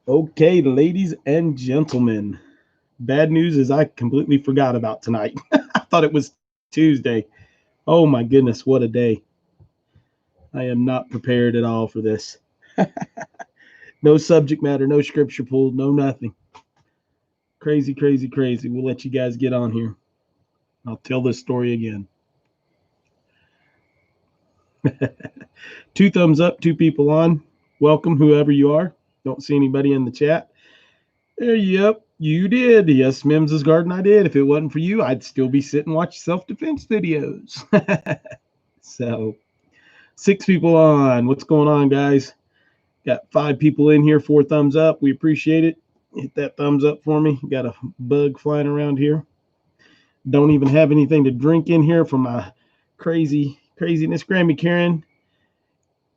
Okay, ladies and gentlemen, bad news is I completely forgot about tonight. I thought it was Tuesday. Oh my goodness, what a day. I am not prepared at all for this. No subject matter, no scripture pulled, no nothing. Crazy, crazy, crazy. We'll let you guys get on here. I'll tell this story again. Two thumbs up, two people on. Welcome, whoever you are. Don't see anybody in the chat. Yep, you did. Yes, Mims's Garden, I did. If it wasn't for you, I'd still be sitting watching self-defense videos. So, six people on. What's going on, guys? Got five people in here, four thumbs up. We appreciate it. Hit that thumbs up for me. Got a bug flying around here. Don't even have anything to drink in here from my craziness. Grammy Karen.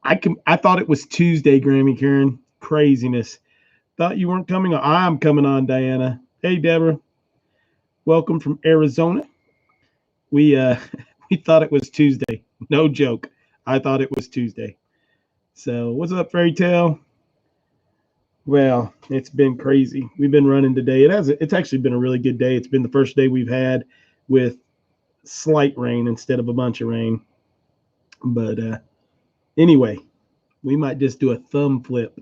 I thought it was Tuesday, Grammy Karen. Craziness. Thought you weren't coming on. I'm coming on, Diana. Hey, Deborah. Welcome from Arizona. We we thought it was Tuesday. No joke. I thought it was Tuesday. So what's up, Fairy Tale? Well, it's been crazy. We've been running today. It's actually been a really good day. It's been the first day we've had with slight rain instead of a bunch of rain. But anyway, we might just do a thumb flip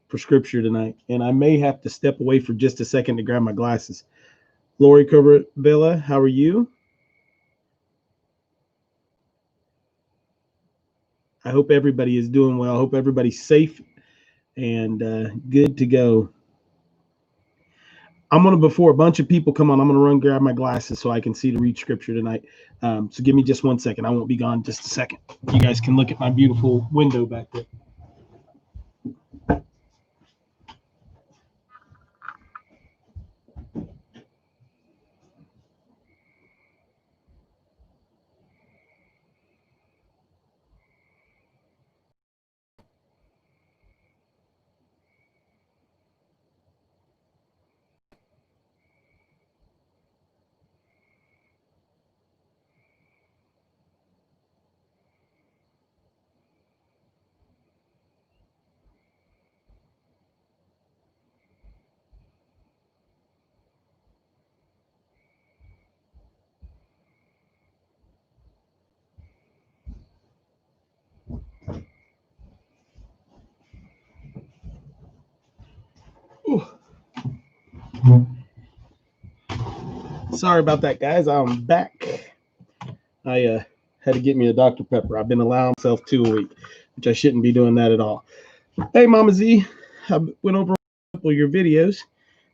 for scripture tonight. And I may have to step away for just a second to grab my glasses. Lori Corbella, how are you? I hope everybody is doing well. I hope everybody's safe and good to go. Before a bunch of people come on, I'm going to run grab my glasses so I can see to read scripture tonight. So give me just 1 second. I won't be gone just a second. You guys can look at my beautiful window back there. Sorry about that, guys. I'm back. I had to get me a Dr. Pepper. I've been allowing myself 2 a week, which I shouldn't be doing that at all. Hey, Mama Z, I went over a couple of your videos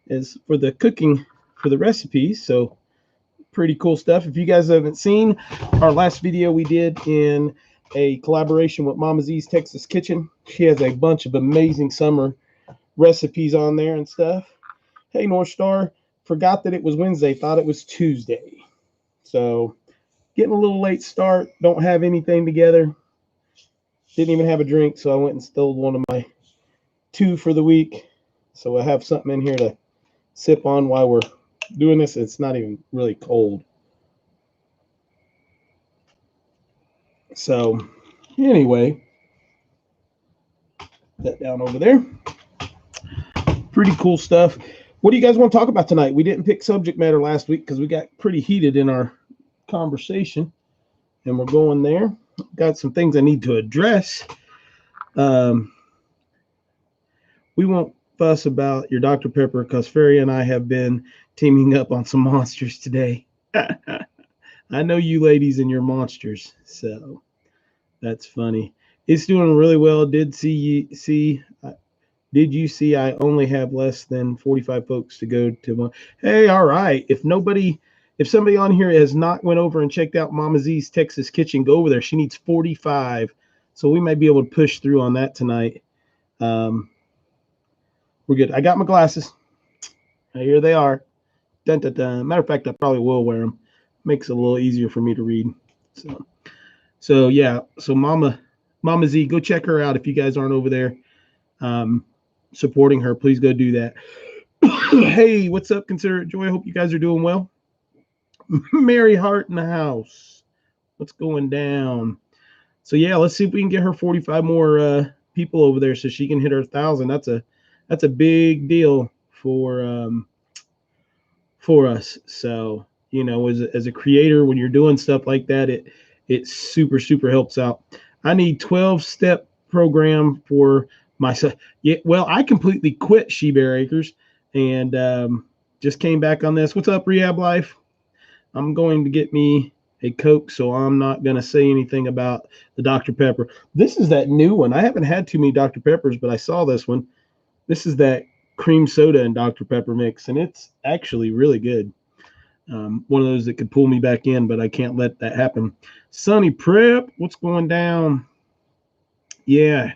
as for the cooking for the recipes. So pretty cool stuff. If you guys haven't seen our last video we did in a collaboration with Mama Z's Texas Kitchen, she has a bunch of amazing summer recipes on there and stuff. Hey, North Star, forgot that it was Wednesday, thought it was Tuesday. So getting a little late start, don't have anything together. Didn't even have a drink, so I went and stole one of my 2 for the week. So I have something in here to sip on while we're doing this. It's not even really cold. So anyway, that down over there. Pretty cool stuff. What do you guys want to talk about tonight? We didn't pick subject matter last week because we got pretty heated in our conversation, and we're going there. Got some things I need to address. We won't fuss about your Dr. Pepper because Ferry and I have been teaming up on some monsters today. I know you ladies and your monsters, so that's funny. It's doing really well. Did you see I only have less than 45 folks to go to one? Hey, all right. If somebody on here has not went over and checked out Mama Z's Texas Kitchen, go over there. She needs 45. So we might be able to push through on that tonight. We're good. I got my glasses. Here they are. Dun, dun, dun. Matter of fact, I probably will wear them. Makes it a little easier for me to read. So yeah. So Mama Z, go check her out if you guys aren't over there. Supporting her, please go do that. Hey, what's up, Considerate Joy? I hope you guys are doing well. Mary Hart in the house. What's going down? So yeah, let's see if we can get her 45 more people over there so she can hit her 1,000. That's that's a big deal for us. So, you know, as a creator, when you're doing stuff like that, it super helps out. I need 12-step program for myself. Yeah, well, I completely quit She Bear Acres and just came back on this. What's up, Rehab Life? I'm going to get me a Coke, so I'm not going to say anything about the Dr. Pepper. This is that new one. I haven't had too many Dr. Peppers, but I saw this one. This is that cream soda and Dr. Pepper mix, and it's actually really good. One of those that could pull me back in, but I can't let that happen. Sunny Prep, what's going down? Yeah.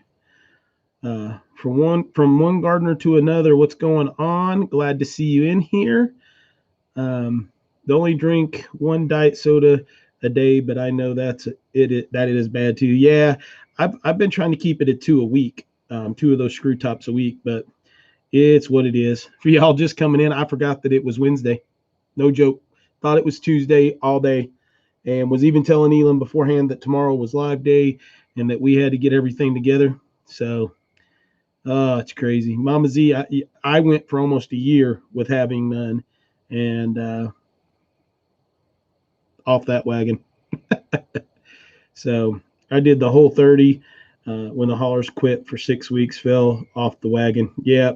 From one gardener to another, what's going on? Glad to see you in here. The only drink one diet soda a day, but I know that it is bad too. Yeah, I've been trying to keep it at 2 a week, 2 of those screw tops a week, but it's what it is. For y'all just coming in, I forgot that it was Wednesday. No joke. Thought it was Tuesday all day, and was even telling ELYN beforehand that tomorrow was live day and that we had to get everything together. So, it's crazy. Mama Z, I went for almost a year with having none, and off that wagon. So I did the whole 30 when the haulers quit for 6 weeks, fell off the wagon. Yeah.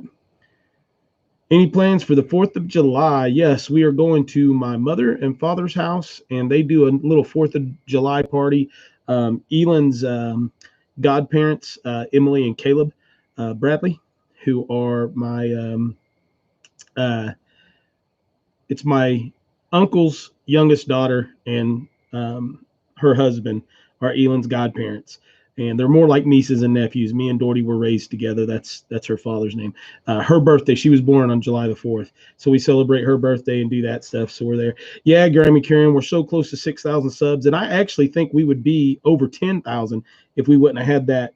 Any plans for the 4th of July? Yes, we are going to my mother and father's house, and they do a little 4th of July party. ELYN's godparents, Emily and Caleb Bradley, who are it's my uncle's youngest daughter and her husband are ELYN's godparents. And they're more like nieces and nephews. Me and Doherty were raised together. That's her father's name. Her birthday, she was born on July the 4th. So we celebrate her birthday and do that stuff. So we're there. Yeah, Grammy Karen, we're so close to 6,000 subs. And I actually think we would be over 10,000 if we wouldn't have had that,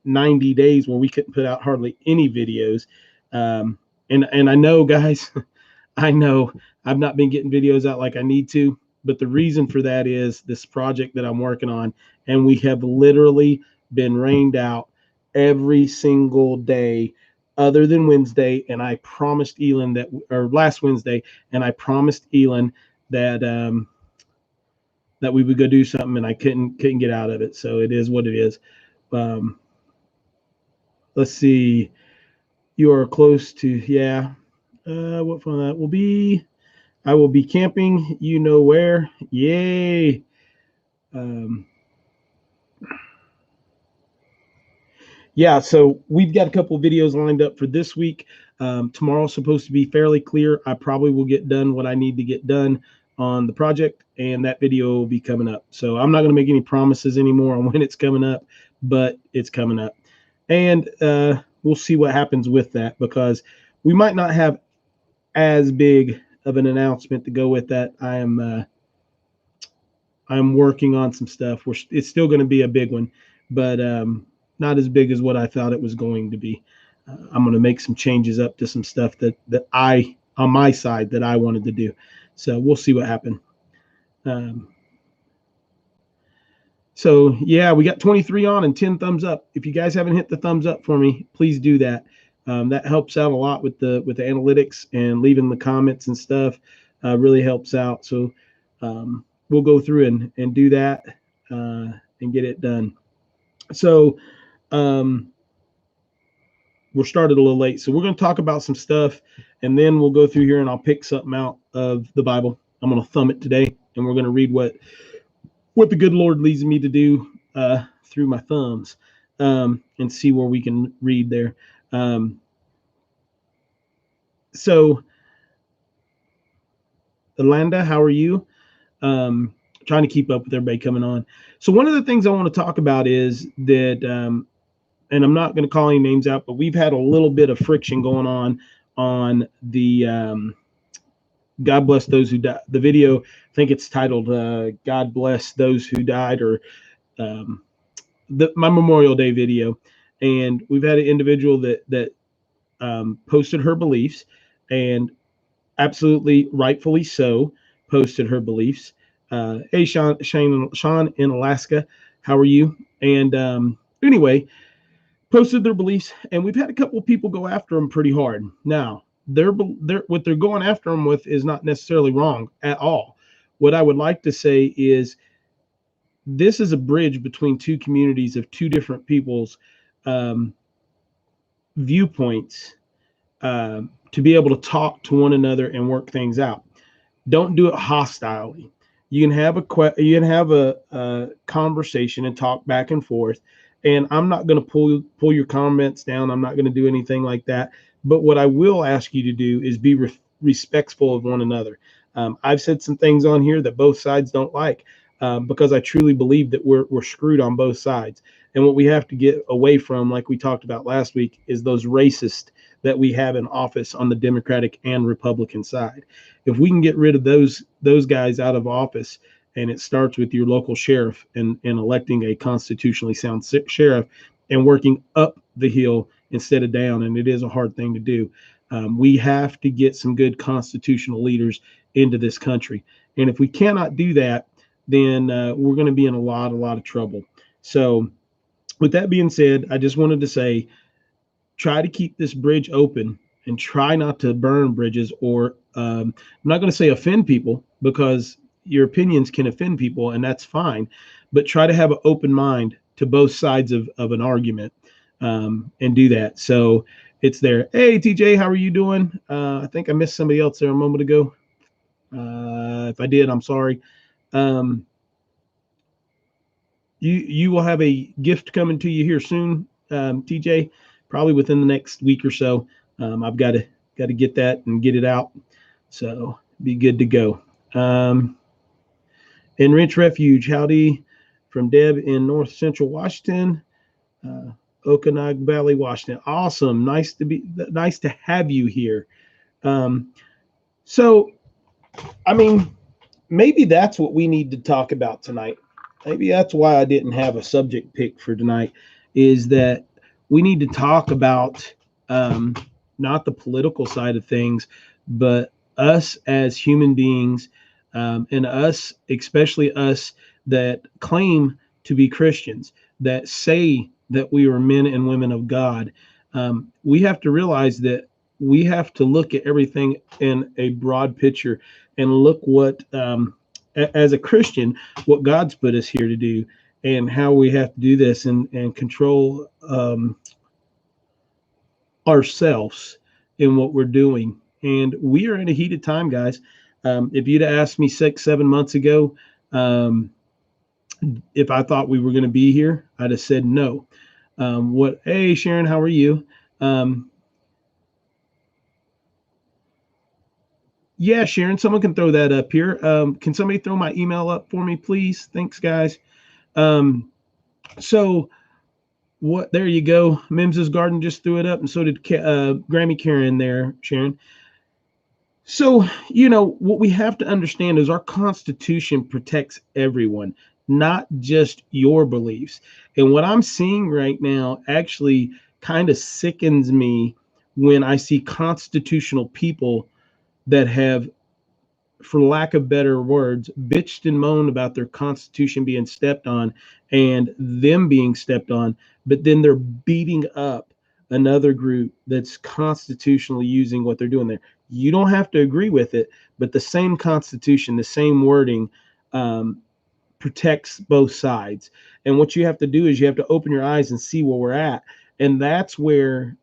90 days where we couldn't put out hardly any videos. And I know, guys, I know I've not been getting videos out like I need to, but the reason for that is this project that I'm working on, and we have literally been rained out every single day other than Wednesday. And I promised ELYN that, or last Wednesday, and I promised ELYN that that we would go do something, and I couldn't get out of it. So it is what it is. Let's see. You are close to, yeah. What fun that will be. I will be camping, you know where. Yay. Yeah, so we've got a couple of videos lined up for this week. Tomorrow's supposed to be fairly clear. I probably will get done what I need to get done on the project, and that video will be coming up. So I'm not going to make any promises anymore on when it's coming up, but it's coming up. And we'll see what happens with that, because we might not have as big of an announcement to go with that. I'm working on some stuff. It's still going to be a big one, but not as big as what I thought it was going to be. I'm going to make some changes up to some stuff that I, on my side, that I wanted to do. So we'll see what happens. So yeah, we got 23 on and 10 thumbs up. If you guys haven't hit the thumbs up for me, please do that. That helps out a lot with the analytics, and leaving the comments and stuff really helps out. So we'll go through and do that and get it done. So we're started a little late. So we're going to talk about some stuff, and then we'll go through here and I'll pick something out of the Bible. I'm going to thumb it today, and we're going to read what the good Lord leads me to do through my thumbs, and see where we can read there. So, Alanda, how are you? Trying to keep up with everybody coming on. So one of the things I want to talk about is that, and I'm not going to call any names out, but we've had a little bit of friction going on the God Bless Those Who Died. The video, I think it's titled God Bless Those Who Died, or my Memorial Day video. And we've had an individual that posted her beliefs, and absolutely rightfully so, posted her beliefs. Hey, Sean in Alaska, how are you? And anyway, posted their beliefs, and we've had a couple of people go after them pretty hard. Now, what they're going after them with is not necessarily wrong at all. What I would like to say is this is a bridge between two communities of two different people's viewpoints, to be able to talk to one another and work things out. Don't do it hostilely. You can have a conversation and talk back and forth. And I'm not going to pull your comments down. I'm not going to do anything like that. But what I will ask you to do is be respectful of one another. I've said some things on here that both sides don't like, because I truly believe that we're screwed on both sides. And what we have to get away from, like we talked about last week, is those racists that we have in office on the Democratic and Republican side. If we can get rid of those guys out of office, and it starts with your local sheriff and electing a constitutionally sound sheriff and working up the hill instead of down, and it is a hard thing to do. We have to get some good constitutional leaders into this country. And if we cannot do that, then we're going to be in a lot of trouble. So with that being said, I just wanted to say, try to keep this bridge open and try not to burn bridges, or I'm not going to say offend people, because your opinions can offend people, and that's fine. But try to have an open mind to both sides of an argument, and do that. So it's there. Hey, TJ, how are you doing? I think I missed somebody else there a moment ago. If I did, I'm sorry. You will have a gift coming to you here soon, TJ, probably within the next week or so. I've got to get that and get it out, so be good to go. Enrich Refuge, howdy from Deb in North Central Washington, Okanagan Valley, Washington. Awesome, nice to have you here. So, I mean, maybe that's what we need to talk about tonight. Maybe that's why I didn't have a subject pick for tonight, is that we need to talk about not the political side of things, but us as human beings, and us, especially us that claim to be Christians, that say that we are men and women of God. We have to realize that we have to look at everything in a broad picture and look what, as a Christian, what God's put us here to do, and how we have to do this and control ourselves in what we're doing. And we are in a heated time, guys. If you'd asked me 6-7 months ago, if I thought we were going to be here, I'd have said no. Hey, Sharon, how are you? Yeah, Sharon, someone can throw that up here. Can somebody throw my email up for me, please? Thanks, guys. So what? There you go. Mims's Garden just threw it up, and so did Grammy Karen there, Sharon. So, what we have to understand is our Constitution protects everyone, not just your beliefs. And what I'm seeing right now actually kind of sickens me when I see constitutional people that have, for lack of better words, bitched and moaned about their Constitution being stepped on and them being stepped on, but then they're beating up another group that's constitutionally using what they're doing there. You don't have to agree with it, but the same Constitution, the same wording, protects both sides. And what you have to do is you have to open your eyes and see where we're at. And that's where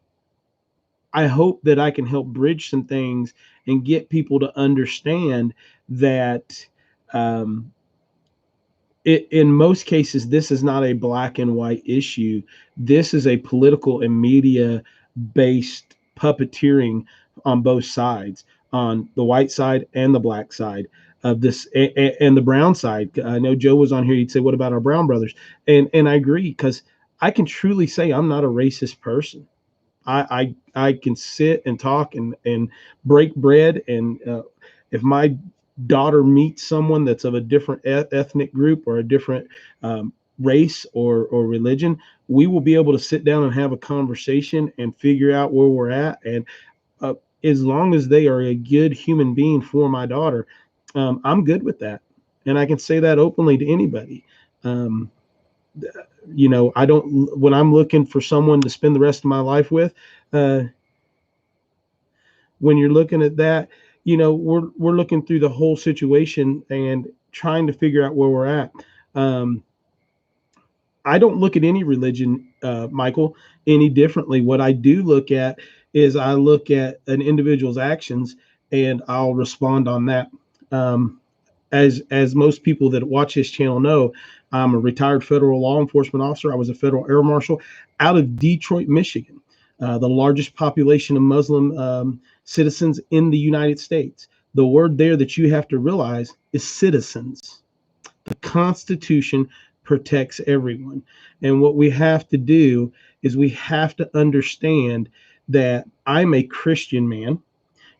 I hope that I can help bridge some things and get people to understand that in most cases, this is not a black and white issue. This is a political and media-based puppeteering on both sides, on the white side and the black side of this, and the brown side. I know Joe was on here. He'd say, what about our brown brothers? And I agree, because I can truly say I'm not a racist person. I can sit and talk and break bread, and if my daughter meets someone that's of a different ethnic group or a different race or religion, we will be able to sit down and have a conversation and figure out where we're at. And as long as they are a good human being for my daughter, I'm good with that. And I can say that openly to anybody. You know, I don't, when I'm looking for someone to spend the rest of my life with, uh, when you're looking at that, you know, we're looking through the whole situation and trying to figure out where we're at. Um, I don't look at any religion, Michael, any differently. What I do look at is I look at an individual's actions and I'll respond on that. Um, as most people that watch this channel know, I'm a retired federal law enforcement officer. I was a federal air marshal out of Detroit, Michigan, the largest population of Muslim citizens in the United States. The word there that you have to realize is citizens. The Constitution protects everyone. And what we have to do is we have to understand that I'm a Christian man.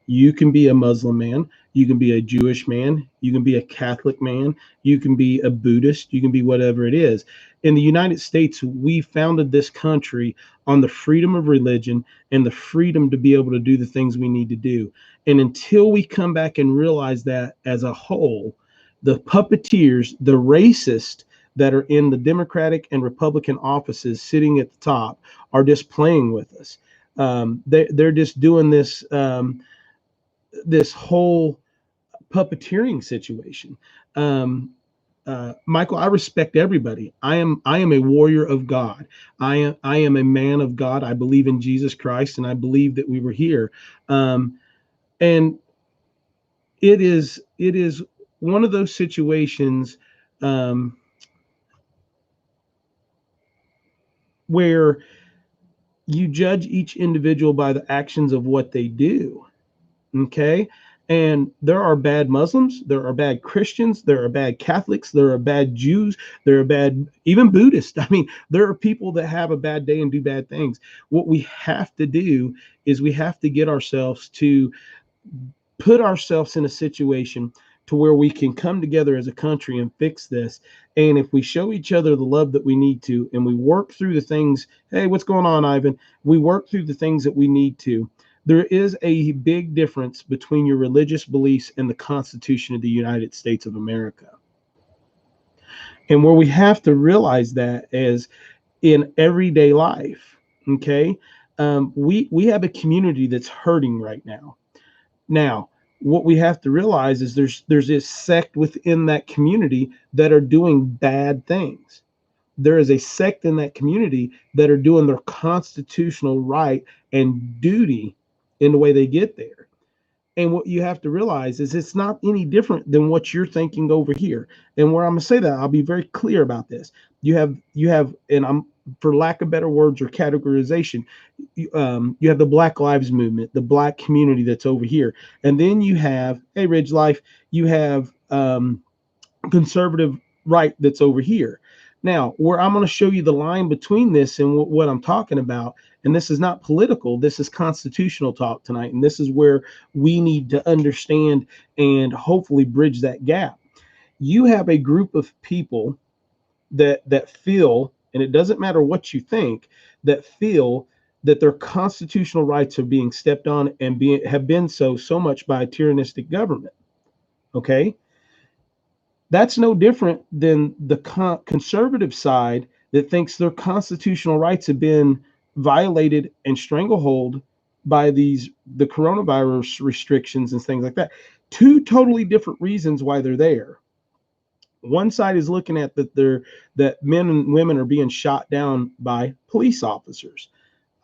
You can be a Muslim man. You can be a Jewish man. You can be a Catholic man. You can be a Buddhist. You can be whatever it is. In the United States, we founded this country on the freedom of religion and the freedom to be able to do the things we need to do. And until we come back and realize that as a whole, the puppeteers, the racists that are in the Democratic and Republican offices sitting at the top are just playing with us. They're just doing this. This whole puppeteering situation. Michael, I respect everybody. I am a warrior of God. I am a man of God. I believe in Jesus Christ, and I believe that we were here. And it is one of those situations where you judge each individual by the actions of what they do. Okay. And there are bad Muslims, there are bad Christians, there are bad Catholics, there are bad Jews, there are bad, even Buddhists. I mean, there are people that have a bad day and do bad things. What we have to do is we have to get ourselves to put ourselves in a situation to where we can come together as a country and fix this. And if we show each other the love that we need to, and we work through the things, hey, what's going on, Ivan? We work through the things that we need to. There is a big difference between your religious beliefs and the Constitution of the United States of America. And where we have to realize that is in everyday life. Okay. We have a community that's hurting right now. Now, what we have to realize is there's this sect within that community that are doing bad things. There is a sect in that community that are doing their constitutional right and duty in the way they get there. And what you have to realize is it's not any different than what you're thinking over here. And where I'm going to say that, I'll be very clear about this. You have, and I'm, for lack of better words or categorization, you have the Black Lives Movement, the Black community that's over here. And then you have, hey, Ridge Life, you have conservative right that's over here. Now, where I'm going to show you the line between this and what I'm talking about, and this is not political, this is constitutional talk tonight, and this is where we need to understand and hopefully bridge that gap. You have a group of people that feel, and it doesn't matter what you think, that feel that their constitutional rights are being stepped on and have been so much by a tyrannistic government. Okay? That's no different than the conservative side that thinks their constitutional rights have been violated and stranglehold by the coronavirus restrictions and things like that. Two totally different reasons why they're there. One side is looking at that men and women are being shot down by police officers.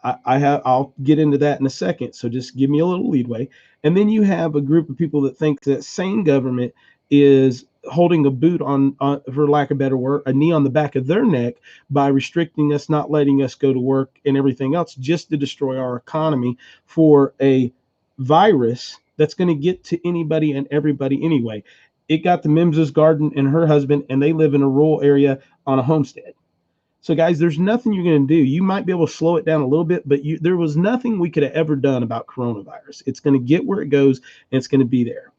I'll get into that in a second, so just give me a little leadway. And then you have a group of people that think that sane government is holding a boot on, for lack of better word, a knee on the back of their neck by restricting us, not letting us go to work and everything else, just to destroy our economy for a virus that's going to get to anybody and everybody anyway. It got to Mims's garden and her husband, and they live in a rural area on a homestead. So, guys, there's nothing you're going to do. You might be able to slow it down a little bit, but there was nothing we could have ever done about coronavirus. It's going to get where it goes, and it's going to be there.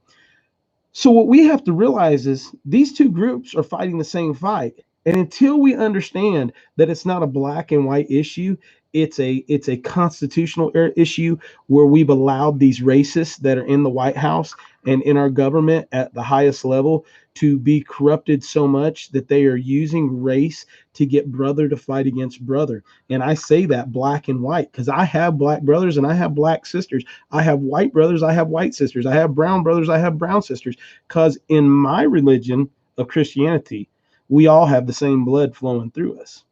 So what we have to realize is these two groups are fighting the same fight. And until we understand that it's not a black and white issue, it's a constitutional issue where we've allowed these racists that are in the White House and in our government at the highest level to be corrupted so much that they are using race to get brother to fight against brother. And I say that black and white because I have black brothers and I have black sisters. I have white brothers, I have white sisters. I have brown brothers, I have brown sisters. Because in my religion of Christianity, we all have the same blood flowing through us.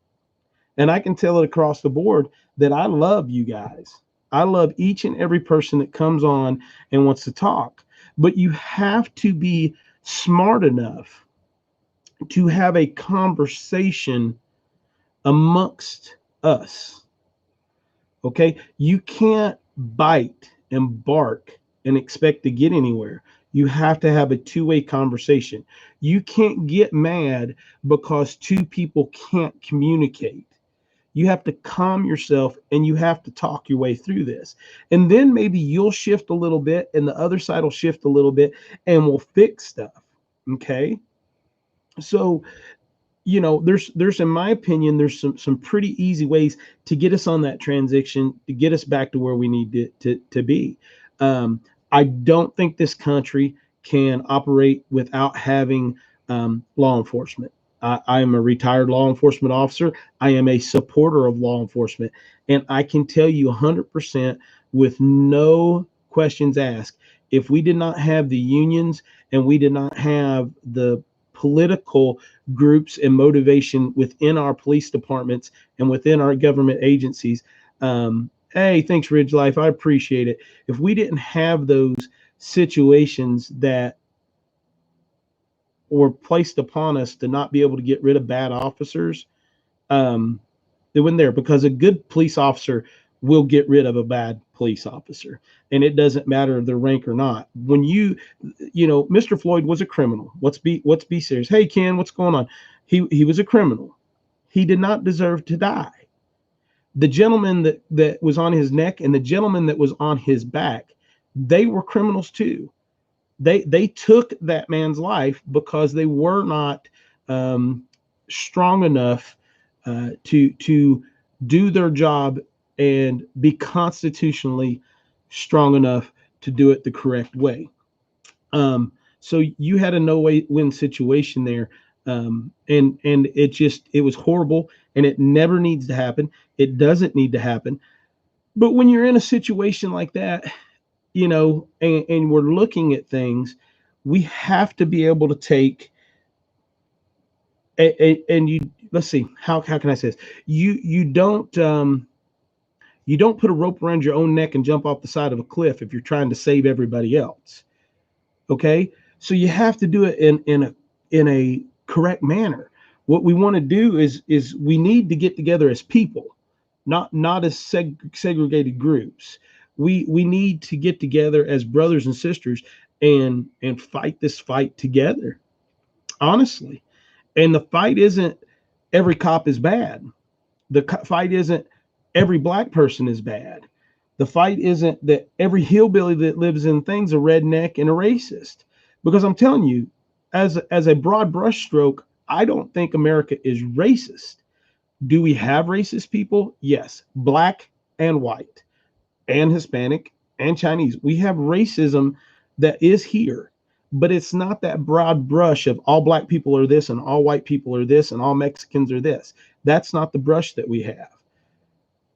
And I can tell it across the board that I love you guys. I love each and every person that comes on and wants to talk. But you have to be smart enough to have a conversation amongst us. Okay? You can't bite and bark and expect to get anywhere. You have to have a two-way conversation. You can't get mad because two people can't communicate. You have to calm yourself and you have to talk your way through this. And then maybe you'll shift a little bit and the other side will shift a little bit and we'll fix stuff. Okay? So, there's in my opinion, there's some pretty easy ways to get us on that transition, to get us back to where we need to be. I don't think this country can operate without having law enforcement. I am a retired law enforcement officer. I am a supporter of law enforcement. And I can tell you 100% with no questions asked, if we did not have the unions and we did not have the political groups and motivation within our police departments and within our government agencies. Hey, thanks, Ridge Life. I appreciate it. If we didn't have those situations that were placed upon us to not be able to get rid of bad officers, they wouldn't there, because a good police officer will get rid of a bad police officer, and it doesn't matter their rank or not. When Mr. Floyd was a criminal. Let's be serious. Hey, Ken, what's going on? He was a criminal. He did not deserve to die. The gentleman that was on his neck and the gentleman that was on his back, they were criminals too. They took that man's life because they were not strong enough to do their job and be constitutionally strong enough to do it the correct way. So you had a no-win situation there, and it was horrible, and it never needs to happen. It doesn't need to happen. But when you're in a situation like that, and we're looking at things, we have to be able to take and you let's see, how can I say this? You don't put a rope around your own neck and jump off the side of a cliff if you're trying to save everybody else. Okay? So you have to do it in a correct manner. What we want to do is we need to get together as people, not as segregated groups. We need to get together as brothers and sisters and fight this fight together, honestly. And the fight isn't every cop is bad. The fight isn't every black person is bad. The fight isn't that every hillbilly that lives in things a redneck and a racist. Because I'm telling you, as a broad brushstroke, I don't think America is racist. Do we have racist people? Yes, black and white and Hispanic and Chinese. We have racism that is here, but it's not that broad brush of all black people are this and all white people are this and all Mexicans are this. That's not the brush that we have.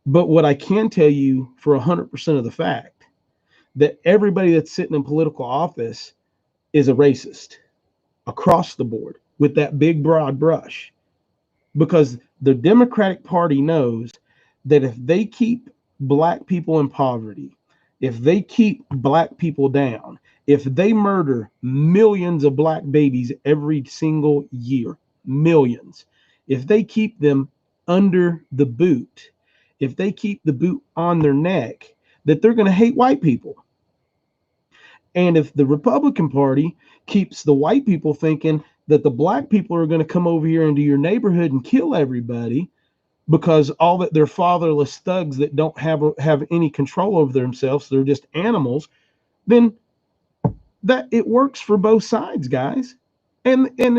But what I can tell you for 100% of the fact that everybody that's sitting in political office is a racist across the board with that big broad brush, because the Democratic Party knows that if they keep black people in poverty, if they keep black people down, if they murder millions of black babies every single year, millions, if they keep them under the boot, if they keep the boot on their neck, that they're going to hate white people. And if the Republican Party keeps the white people thinking that the black people are going to come over here into your neighborhood and kill everybody because all that they're fatherless thugs that don't have any control over themselves, they're just animals, then that it works for both sides, guys. And I'm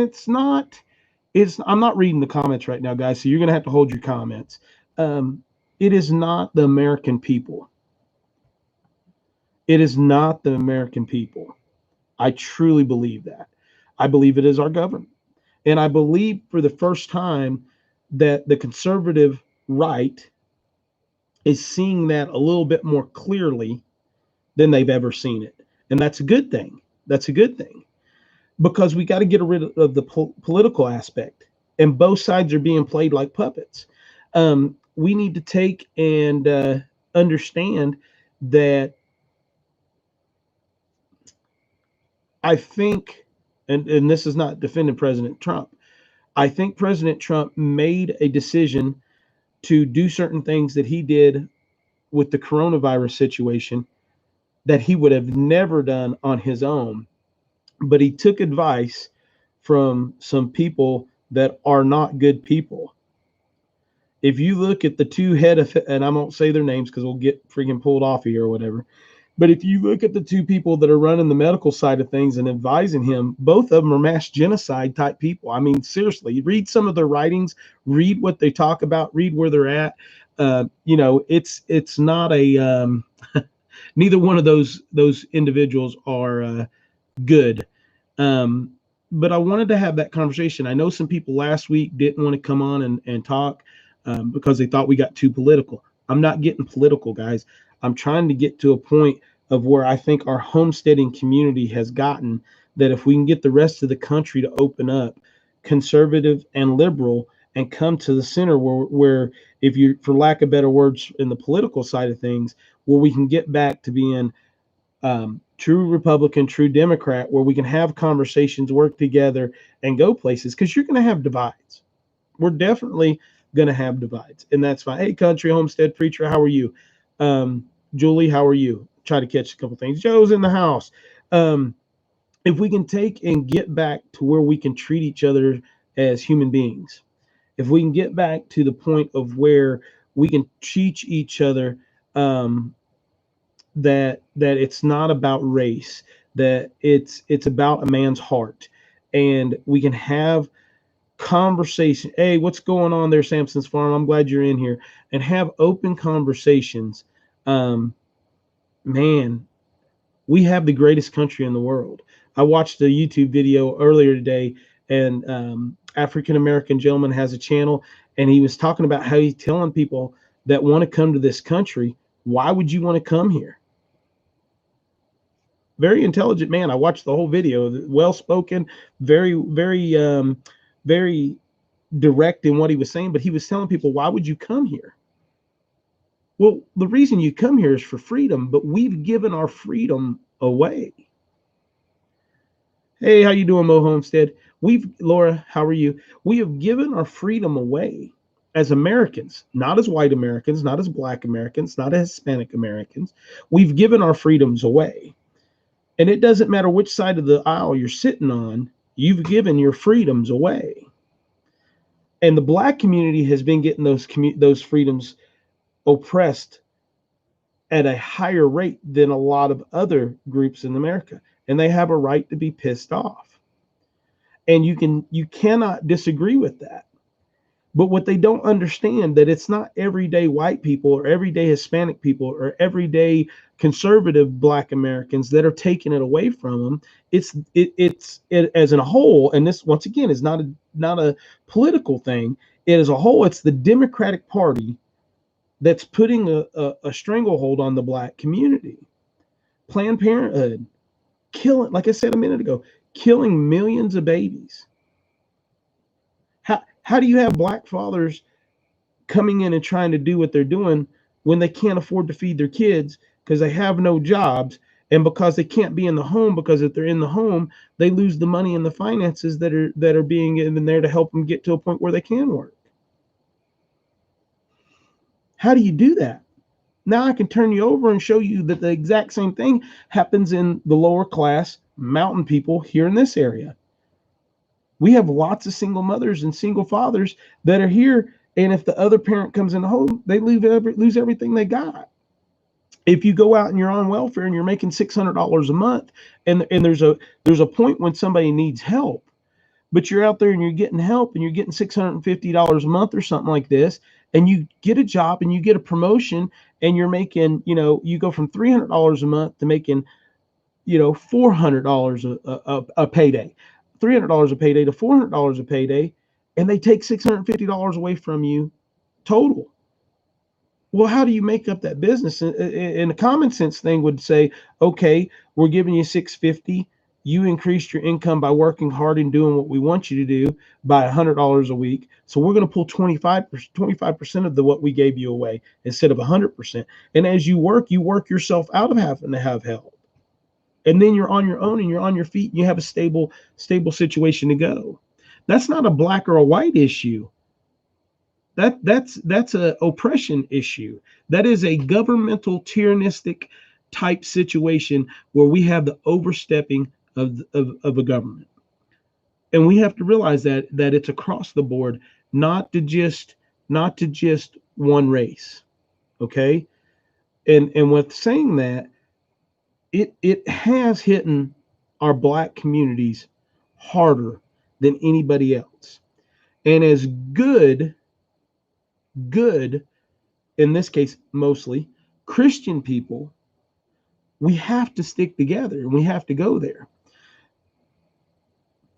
not reading the comments right now, guys, so you're going to have to hold your comments. It is not the American people. It is not the American people. I truly believe that. I believe it is our government. And I believe for the first time that the conservative right is seeing that a little bit more clearly than they've ever seen it. And that's a good thing. That's a good thing because we got to get rid of the political aspect. And both sides are being played like puppets. We need to take and understand that I think, and this is not defending President Trump, I think President Trump made a decision to do certain things that he did with the coronavirus situation that he would have never done on his own. But he took advice from some people that are not good people. If you look at the two head of, and I won't say their names because we'll get freaking pulled off here or whatever. But if you look at the two people that are running the medical side of things and advising him, both of them are mass genocide type people. I mean, seriously, read some of their writings, read what they talk about, read where they're at. It's not a neither one of those individuals are good. But I wanted to have that conversation. I know some people last week didn't want to come on and talk because they thought we got too political. I'm not getting political, guys. I'm trying to get to a point of where I think our homesteading community has gotten, that if we can get the rest of the country to open up, conservative and liberal, and come to the center where if you, for lack of better words, in the political side of things, where we can get back to being true Republican, true Democrat, where we can have conversations, work together, and go places, because you're going to have divides. We're definitely going to have divides, and that's fine. Hey, country homestead preacher, how are you? Julie, how are you? Try to catch a couple things. Joe's in the house. If we can take and get back to where we can treat each other as human beings, if we can get back to the point of where we can teach each other that it's not about race, that it's about a man's heart, and we can have conversation. Hey, what's going on there, Samson's Farm? I'm glad you're in here, and have open conversations. Man, we have the greatest country in the world. I watched a YouTube video earlier today, and African American gentleman has a channel, and he was talking about how he's telling people that want to come to this country, why would you want to come here? Very intelligent man. I watched the whole video. Well spoken, very direct in what he was saying. But he was telling people, why would you come here? Well, the reason you come here is for freedom, but we've given our freedom away. Hey, how you doing, Mo Homestead? Laura, how are you? We have given our freedom away as Americans, not as white Americans, not as black Americans, not as Hispanic Americans. We've given our freedoms away. And it doesn't matter which side of the aisle you're sitting on, you've given your freedoms away. And the black community has been getting those freedoms oppressed at a higher rate than a lot of other groups in America. And they have a right to be pissed off. And you cannot disagree with that. But what they don't understand, that it's not everyday white people or everyday Hispanic people or everyday conservative black Americans that are taking it away from them. It's as a whole, and this once again is not a political thing. It as a whole, it's the Democratic Party that's putting a stranglehold on the black community. Planned Parenthood, killing, like I said a minute ago, killing millions of babies. How do you have black fathers coming in and trying to do what they're doing when they can't afford to feed their kids because they have no jobs, and because they can't be in the home, because if they're in the home, they lose the money and the finances that are being in there to help them get to a point where they can work? How do you do that? Now I can turn you over and show you that the exact same thing happens in the lower class mountain people here in this area. We have lots of single mothers and single fathers that are here, and if the other parent comes in the home, they lose everything they got. If you go out and you're on welfare and you're making $600 a month, and there's a point when somebody needs help, but you're out there and you're getting help and you're getting $650 a month or something like this, and you get a job and you get a promotion and you're making, you go from $300 a month to making, $400 a payday, $300 a payday to $400 a payday, and they take $650 away from you total. Well, how do you make up that business? And a common sense thing would say, okay, we're giving you $650. You increased your income by working hard and doing what we want you to do by $100 a week. So we're going to pull 25% of what we gave you away instead of 100%. And as you work yourself out of having to have help. And then you're on your own and you're on your feet and you have a stable situation to go. That's not a black or a white issue. That's a oppression issue. That is a governmental tyrannistic type situation where we have the overstepping of a government. And we have to realize that it's across the board, not to just one race. Okay? And with saying that, it has hit our black communities harder than anybody else. And as good, in this case, mostly Christian people, we have to stick together and we have to go there.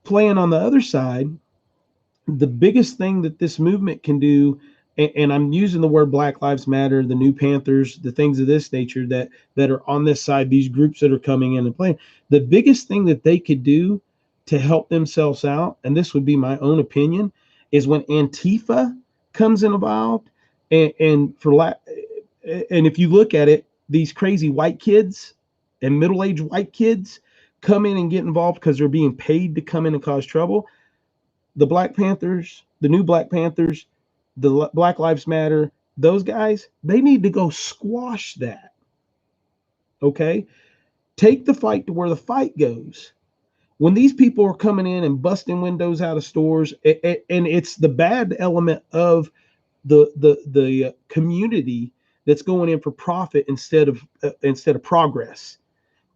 Playing on the other side, the biggest thing that this movement can do, and I'm using the word Black Lives Matter, the New Panthers, the things of this nature that are on this side, these groups that are coming in and playing, the biggest thing that they could do to help themselves out, and this would be my own opinion, is when Antifa comes involved, and if you look at it, these crazy white kids and middle-aged white kids come in and get involved because they're being paid to come in and cause trouble. The Black Panthers, the new Black Panthers, the Black Lives Matter, those guys, they need to go squash that. Okay? Take the fight to where the fight goes. When these people are coming in and busting windows out of stores, and it's the bad element of the community that's going in for profit instead of progress.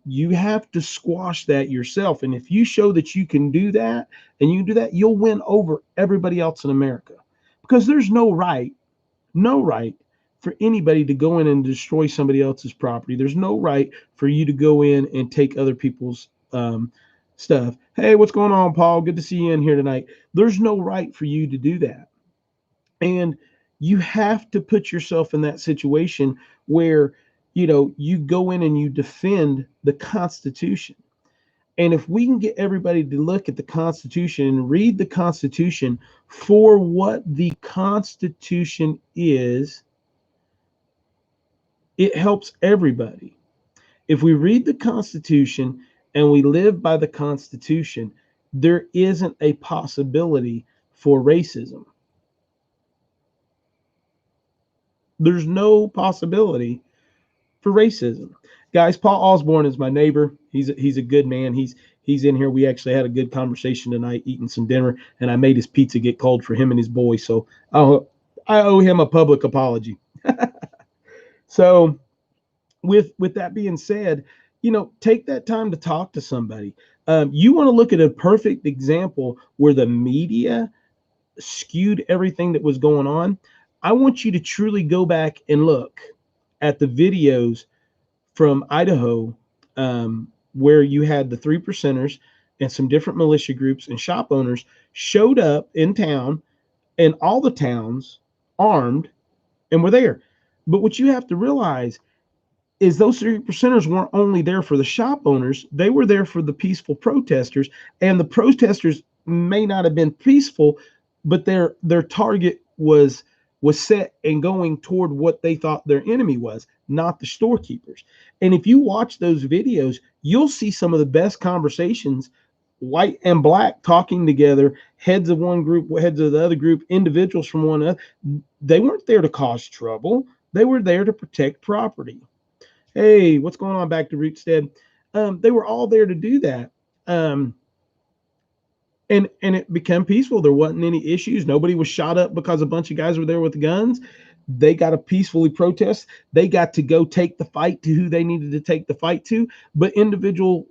You have to squash that yourself. And if you show that you can do that and you can do that, you'll win over everybody else in America. Because there's no right for anybody to go in and destroy somebody else's property. There's no right for you to go in and take other people's stuff. Hey, what's going on, Paul? Good to see you in here tonight. There's no right for you to do that. And you have to put yourself in that situation where, you go in and you defend the Constitution. And if we can get everybody to look at the Constitution and read the Constitution for what the Constitution is, it helps everybody. If we read the Constitution and we live by the Constitution, there isn't a possibility for racism. There's no possibility for racism. Guys, Paul Osborne is my neighbor. He's a good man. He's in here. We actually had a good conversation tonight, eating some dinner, and I made his pizza get cold for him and his boy. So I owe him a public apology. So with that being said, take that time to talk to somebody. You want to look at a perfect example where the media skewed everything that was going on. I want you to truly go back and look at the videos from Idaho, where you had the 3 percenters and some different militia groups and shop owners showed up in town, and all the towns armed and were there. But what you have to realize is those 3 percenters weren't only there for the shop owners, they were there for the peaceful protesters, and the protesters may not have been peaceful, but their target was set and going toward what they thought their enemy was, not the storekeepers. And if you watch those videos, you'll see some of the best conversations, white and black talking together, heads of one group, heads of the other group, individuals from one another. They weren't there to cause trouble. They were there to protect property. Hey, what's going on back to Rootstead? They were all there to do that. And it became peaceful. There wasn't any issues. Nobody was shot up because a bunch of guys were there with guns. They got to peacefully protest. They got to go take the fight to who they needed to take the fight to. But individual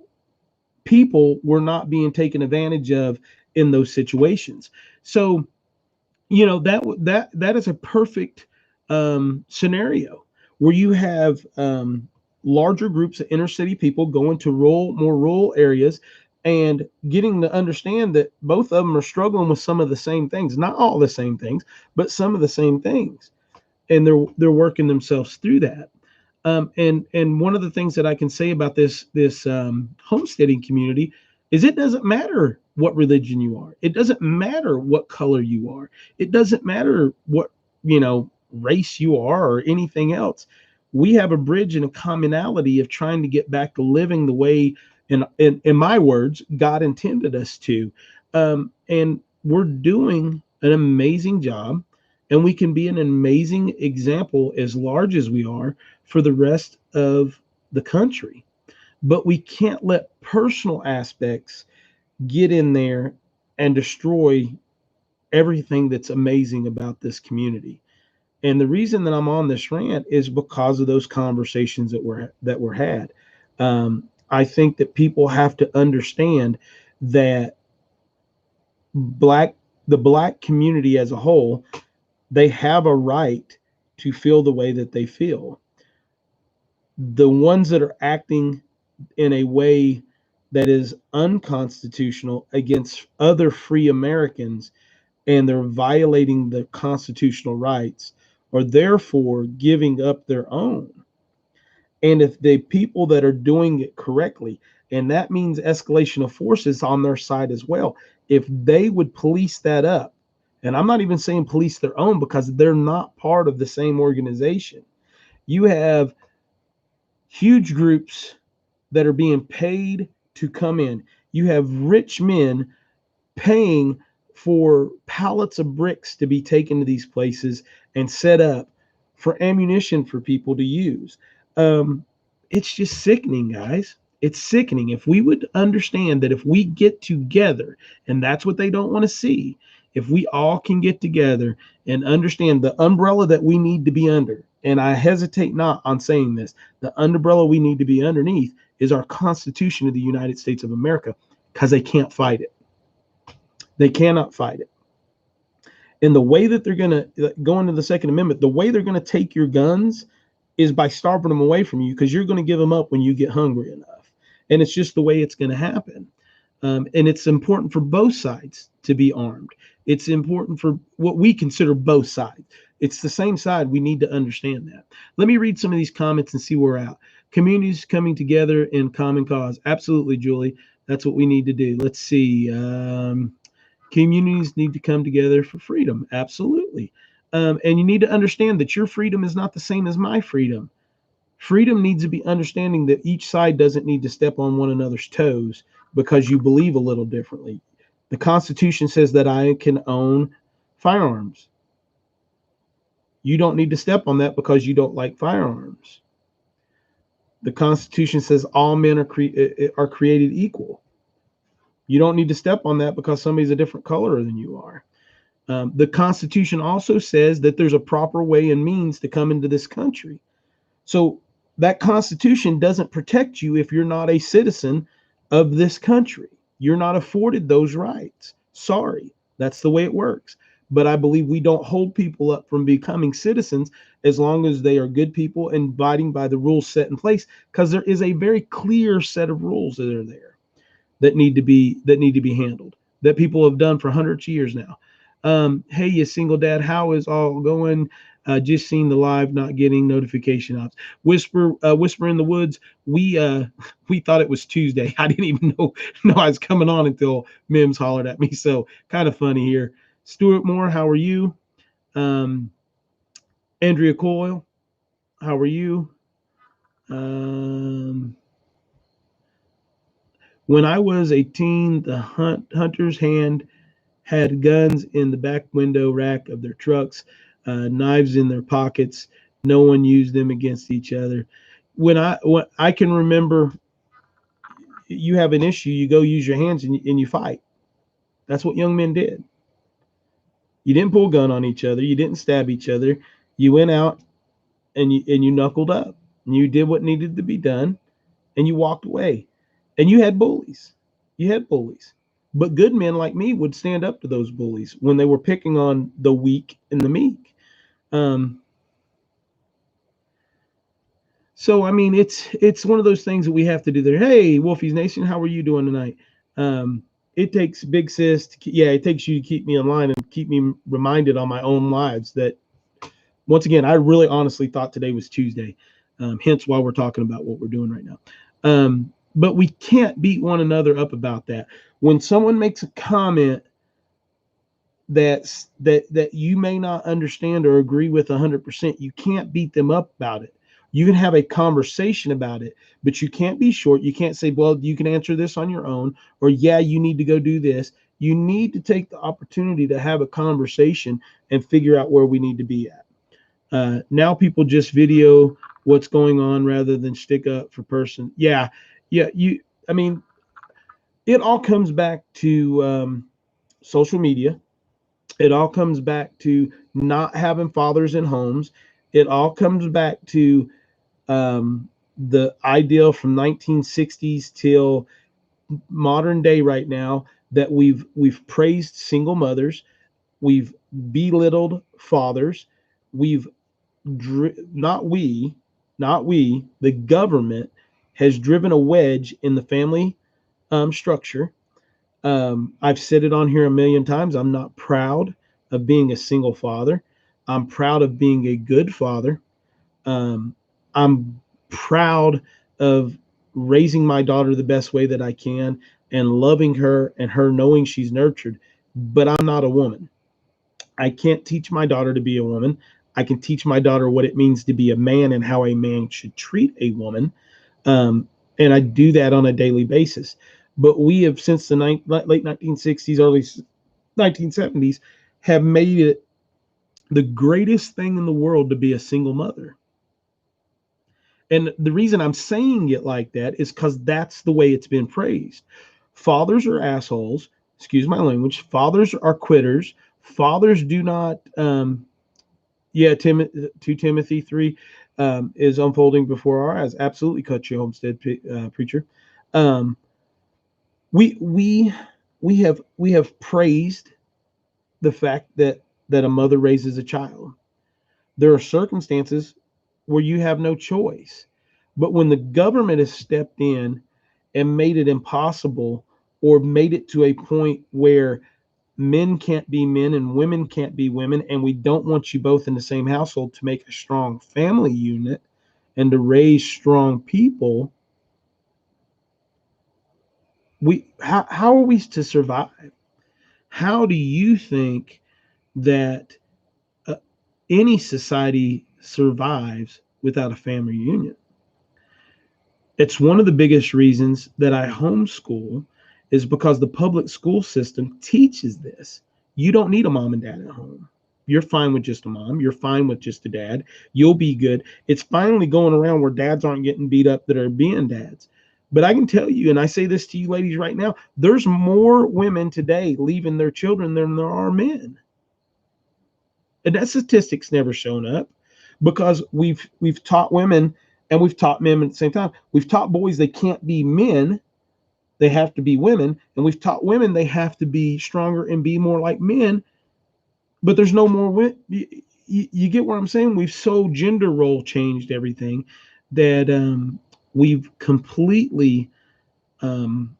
people were not being taken advantage of in those situations. So, that is a perfect scenario where you have larger groups of inner city people going to more rural areas. and getting to understand that both of them are struggling with some of the same things, not all the same things, but some of the same things, and they're working themselves through that. And one of the things that I can say about this homesteading community is it doesn't matter what religion you are. It doesn't matter what color you are. It doesn't matter what race you are or anything else. We have a bridge and a commonality of trying to get back to living the way, in my words, God intended us to. And we're doing an amazing job, and we can be an amazing example, as large as we are, for the rest of the country. But we can't let personal aspects get in there and destroy everything that's amazing about this community. And the reason that I'm on this rant is because of those conversations that were had. I think that people have to understand that black the black community as a whole, they have a right to feel the way that they feel. The ones that are acting in a way that is unconstitutional against other free Americans, and they're violating the constitutional rights, are therefore giving up their own. And if the people that are doing it correctly, and that means escalation of forces on their side as well, if they would police that up, and I'm not even saying police their own because they're not part of the same organization. You have huge groups that are being paid to come in. You have rich men paying for pallets of bricks to be taken to these places and set up for ammunition for people to use. Um, it's just sickening, guys. It's sickening. If we would understand that if we get together, and that's what they don't want to see, if we all can get together and understand the umbrella that we need to be under, and I hesitate not on saying this, the umbrella we need to be underneath is our Constitution of the United States of America, because they can't fight it. They cannot fight it. And the way that they're going to go into the Second Amendment, the way they're going to take your guns is by starving them away from you, because you're going to give them up when you get hungry enough. And it's just the way it's going to happen. And it's important for both sides to be armed. It's important for what we consider both sides. It's the same side. We need to understand that. Let me read some of these comments and see where we're at. Communities coming together in common cause. Absolutely, Julie. That's what we need to do. Let's see. Communities need to come together for freedom. Absolutely. And you need to understand that your freedom is not the same as my freedom. Freedom needs to be understanding that each side doesn't need to step on one another's toes because you believe a little differently. The Constitution says that I can own firearms. You don't need to step on that because you don't like firearms. The Constitution says all men are created equal. You don't need to step on that because somebody's a different color than you are. The Constitution also says that there's a proper way and means to come into this country. So that Constitution doesn't protect you if you're not a citizen of this country. You're not afforded those rights. Sorry, that's the way it works. But I believe we don't hold people up from becoming citizens as long as they are good people and abiding by the rules set in place, because there is a very clear set of rules that are there that need to be handled, that people have done for hundreds of years now. Hey, you single dad, how is all going? Just seen the live, not getting notification ops. Whisper in the woods. We thought it was Tuesday. I didn't even know I was coming on until Mims hollered at me. So kind of funny here. Stuart Moore, how are you? Andrea Coyle, how are you? When I was a teen, the hunter's hand had guns in the back window rack of their trucks, knives in their pockets. No one used them against each other. When I can remember, you have an issue, you go use your hands and you fight. That's what young men did. You didn't pull a gun on each other. You didn't stab each other. You went out and you knuckled up. And you did what needed to be done, and you walked away. And you had bullies. You had bullies. But good men like me would stand up to those bullies when they were picking on the weak and the meek. So I mean, it's one of those things that we have to do there. Hey, Wolfie's Nation, how are you doing tonight? It takes big sis it takes you to keep me in line and keep me reminded on my own lives that, once again, I really honestly thought today was Tuesday. Hence why we're talking about what we're doing right now. But we can't beat one another up about that. When someone makes a comment that you may not understand or agree with 100%, you can't beat them up about it. You can have a conversation about it, but you can't be short. You can't say, well, you can answer this on your own, or yeah, you need to go do this. You need to take the opportunity to have a conversation and figure out where we need to be at. Now people just video what's going on rather than stick up for person. I mean, it all comes back to social media. It all comes back to not having fathers in homes. It all comes back to the ideal from 1960s till modern day right now, that we've praised single mothers, we've belittled fathers, we've not we, the government has driven a wedge in the family structure. I've said it on here a million times. I'm not proud of being a single father. I'm proud of being a good father. I'm proud of raising my daughter the best way that I can and loving her and her knowing she's nurtured. But I'm not a woman. I can't teach my daughter to be a woman. I can teach my daughter what it means to be a man and how a man should treat a woman. Um, and I do that on a daily basis. But we have, since the late 1960s, early 1970s, have made it the greatest thing in the world to be a single mother. And the reason I'm saying it like that is because that's the way it's been praised. Fathers are assholes. Excuse my language. Fathers are quitters. Fathers do not. Yeah, 2 Timothy 3 is unfolding before our eyes. Absolutely, cut your homestead preacher. Um, we we we have praised the fact that a mother raises a child. There are circumstances where you have no choice, but when the government has stepped in and made it impossible, or made it to a point where men can't be men and women can't be women, and we don't want you both in the same household to make a strong family unit and to raise strong people, how are we to survive? How do you think that uh, any society survives without a family union? It's one of the biggest reasons that I homeschool, is because the public school system teaches this. You don't need a mom and dad at home. You're fine with just a mom. You're fine with just a dad. You'll be good. It's finally going around where dads aren't getting beat up that are being dads. But I can tell you, and I say this to you ladies right now, there's more women today leaving their children than there are men. And that statistic's never shown up, because we've taught women and we've taught men at the same time. We've taught boys they can't be men, they have to be women, and we've taught women they have to be stronger and be more like men. But there's no more women. You get what I'm saying? We've so gender role changed everything that we've completely um,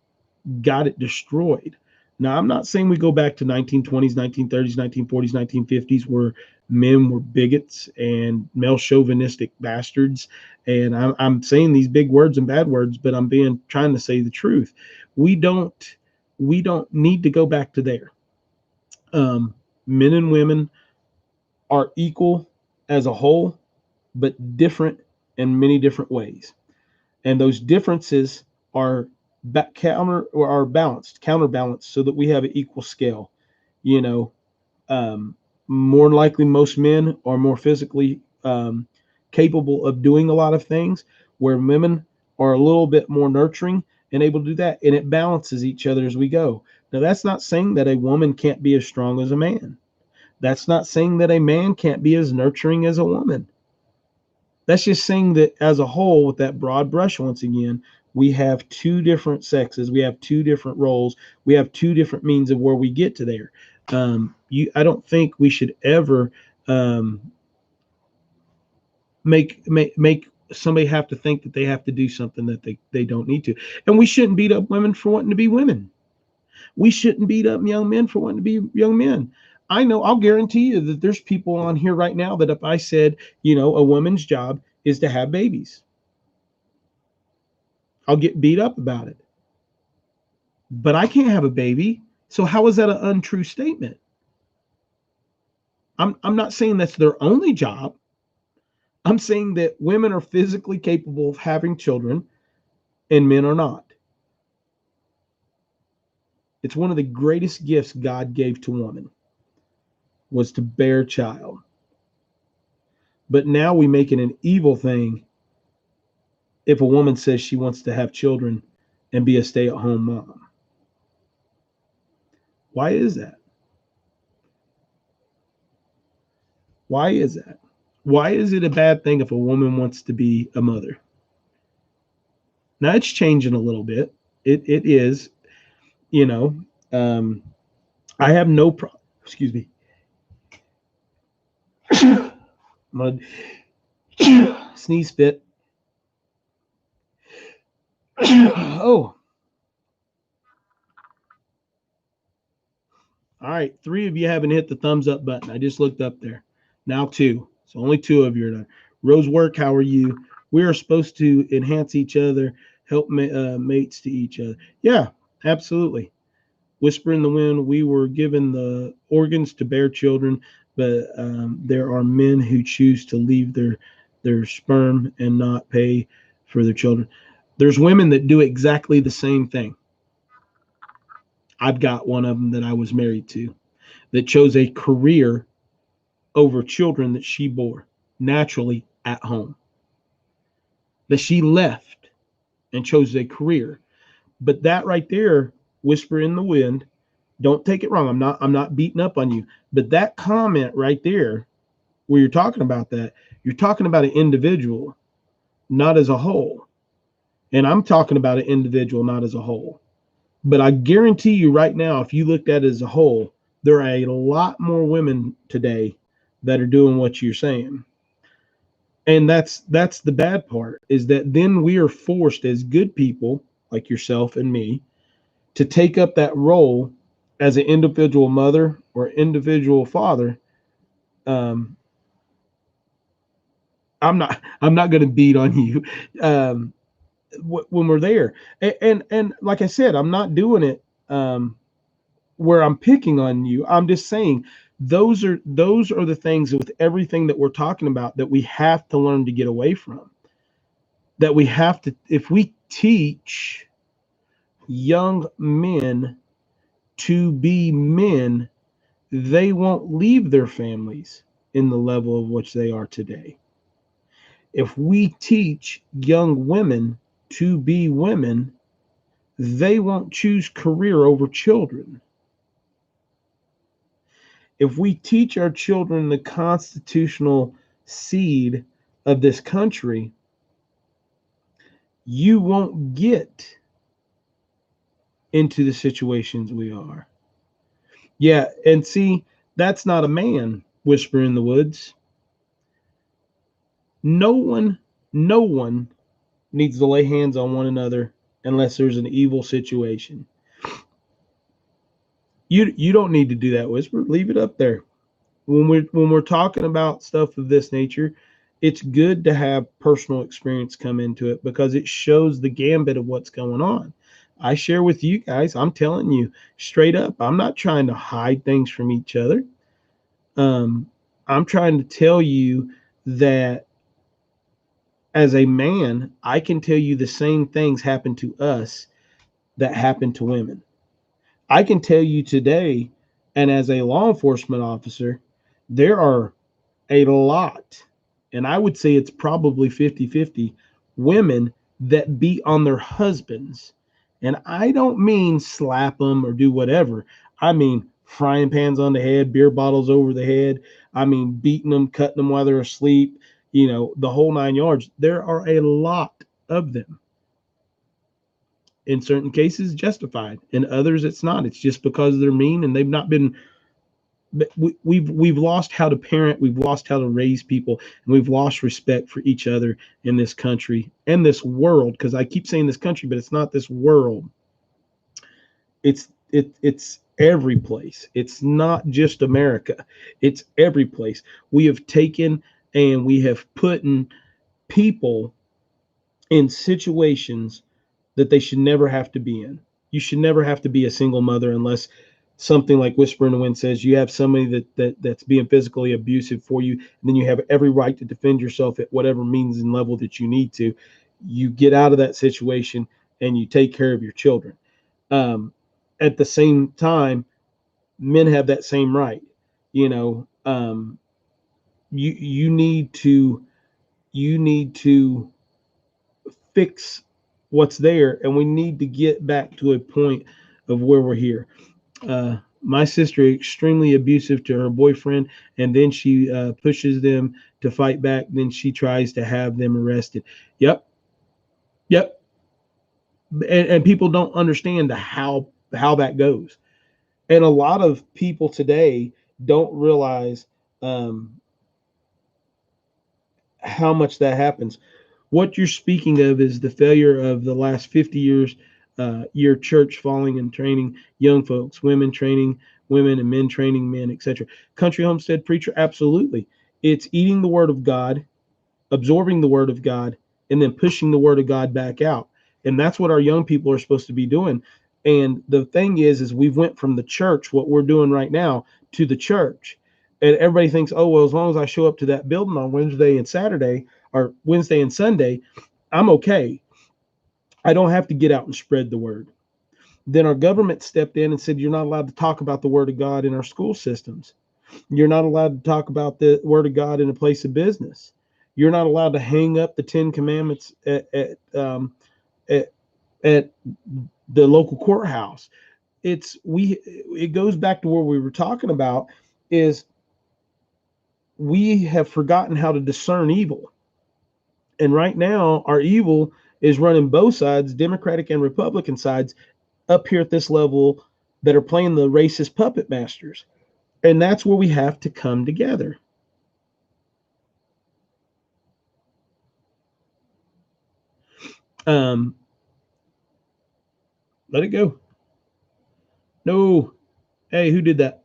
got it destroyed. Now, I'm not saying we go back to 1920s, 1930s, 1940s, 1950s, where men were bigots and male chauvinistic bastards. And I'm saying these big words and bad words, but I'm trying to say the truth. We don't need to go back to there. Men and women are equal as a whole, but different in many different ways. And those differences are counterbalanced, so that we have an equal scale. You know, more likely most men are more physically capable of doing a lot of things, where women are a little bit more nurturing and able to do that, and it balances each other as we go. Now, that's not saying that a woman can't be as strong as a man. That's not saying that a man can't be as nurturing as a woman. That's just saying that as a whole, with that broad brush, once again, we have two different sexes, we have two different roles, we have two different means of where we get to there. I don't think we should ever make somebody have to think that they have to do something that they don't need to. And we shouldn't beat up women for wanting to be women. We shouldn't beat up young men for wanting to be young men. I know, I'll guarantee you that there's people on here right now that if I said, a woman's job is to have babies, I'll get beat up about it. But I can't have a baby. So how is that an untrue statement? I'm not saying that's their only job. I'm saying that women are physically capable of having children and men are not. It's one of the greatest gifts God gave to woman was to bear child. But now we make it an evil thing if a woman says she wants to have children and be a stay-at-home mom. Why is that? Why is that? Why is it a bad thing if a woman wants to be a mother? Now it's changing a little bit. It is, you know. I have no problem. Excuse me. I'm gonna sneeze fit. Oh. All right. 3 of you haven't hit the thumbs up button. I just looked up there. Now 2. So only 2 of you are done. Rose Work, how are you? We are supposed to enhance each other, help mates to each other. Yeah, absolutely. Whisper in the Wind, we were given the organs to bear children, but there are men who choose to leave their sperm and not pay for their children. There's women that do exactly the same thing. I've got one of them that I was married to that chose a career over children that she bore naturally at home. That she left and chose a career. But that right there, Whisper in the Wind, don't take it wrong. I'm not beating up on you. But that comment right there, where you're talking about that, you're talking about an individual, not as a whole. And I'm talking about an individual, not as a whole. But I guarantee you right now, if you looked at it as a whole, there are a lot more women today that are doing what you're saying. And that's the bad part, is that then we are forced as good people like yourself and me to take up that role as an individual mother or individual father. um, I'm not going to beat on you when we're there, and like I said, I'm not doing it where I'm picking on you. I'm just saying those are the things with everything that we're talking about that we have to learn to get away from. That we have to, if we teach young men to be men, they won't leave their families in the level of which they are today. If we teach young women to be women, they won't choose career over children. If we teach our children the constitutional seed of this country, you won't get into the situations we are. Yeah, and see, that's not a man, Whisper in the Woods. No one needs to lay hands on one another unless there's an evil situation. You don't need to do that, Whisper. Leave it up there. When we're talking about stuff of this nature, it's good to have personal experience come into it because it shows the gambit of what's going on. I share with you guys. I'm telling you straight up. I'm not trying to hide things from each other. I'm trying to tell you that as a man, I can tell you the same things happen to us that happen to women. I can tell you today, and as a law enforcement officer, there are a lot, and I would say it's probably 50-50 women that beat on their husbands. And I don't mean slap them or do whatever. I mean frying pans on the head, beer bottles over the head. I mean beating them, cutting them while they're asleep, the whole 9 yards. There are a lot of them. In certain cases, justified. In others, it's not. It's just because they're mean and they've not been. We've lost how to parent. We've lost how to raise people, and we've lost respect for each other in this country and this world. Because I keep saying this country, but it's not this world. It's It's every place. It's not just America. It's every place. We have taken and we have put in people in situations that they should never have to be in. You should never have to be a single mother unless something like Whisper in the Wind says you have somebody that's being physically abusive for you, and then you have every right to defend yourself at whatever means and level that you need to. You get out of that situation and you take care of your children. Um, at the same time, men have that same right. You know, you need to fix what's there, and we need to get back to a point of where we're here. My sister is extremely abusive to her boyfriend, and then she pushes them to fight back. Then she tries to have them arrested. Yep, yep. And people don't understand how that goes. And a lot of people today don't realize um, how much that happens. What you're speaking of is the failure of the last 50 years, your church falling and training young folks, women training women, and men training men, etc. Country homestead preacher, absolutely. It's eating the word of God, absorbing the word of God, and then pushing the word of God back out. And that's what our young people are supposed to be doing. And the thing is we've went from the church, what we're doing right now, to the church. And everybody thinks, oh, well, as long as I show up to that building on Wednesday and Saturday or Wednesday and Sunday, I'm okay. I don't have to get out and spread the word. Then our government stepped in and said, you're not allowed to talk about the word of God in our school systems. You're not allowed to talk about the word of God in a place of business. You're not allowed to hang up the 10 Commandments at, at the local courthouse. It goes back to where we were talking about is we have forgotten how to discern evil. And right now, our evil is running both sides, Democratic and Republican sides, up here at this level that are playing the racist puppet masters. And that's where we have to come together. Um, let it go. No. Hey, who did that?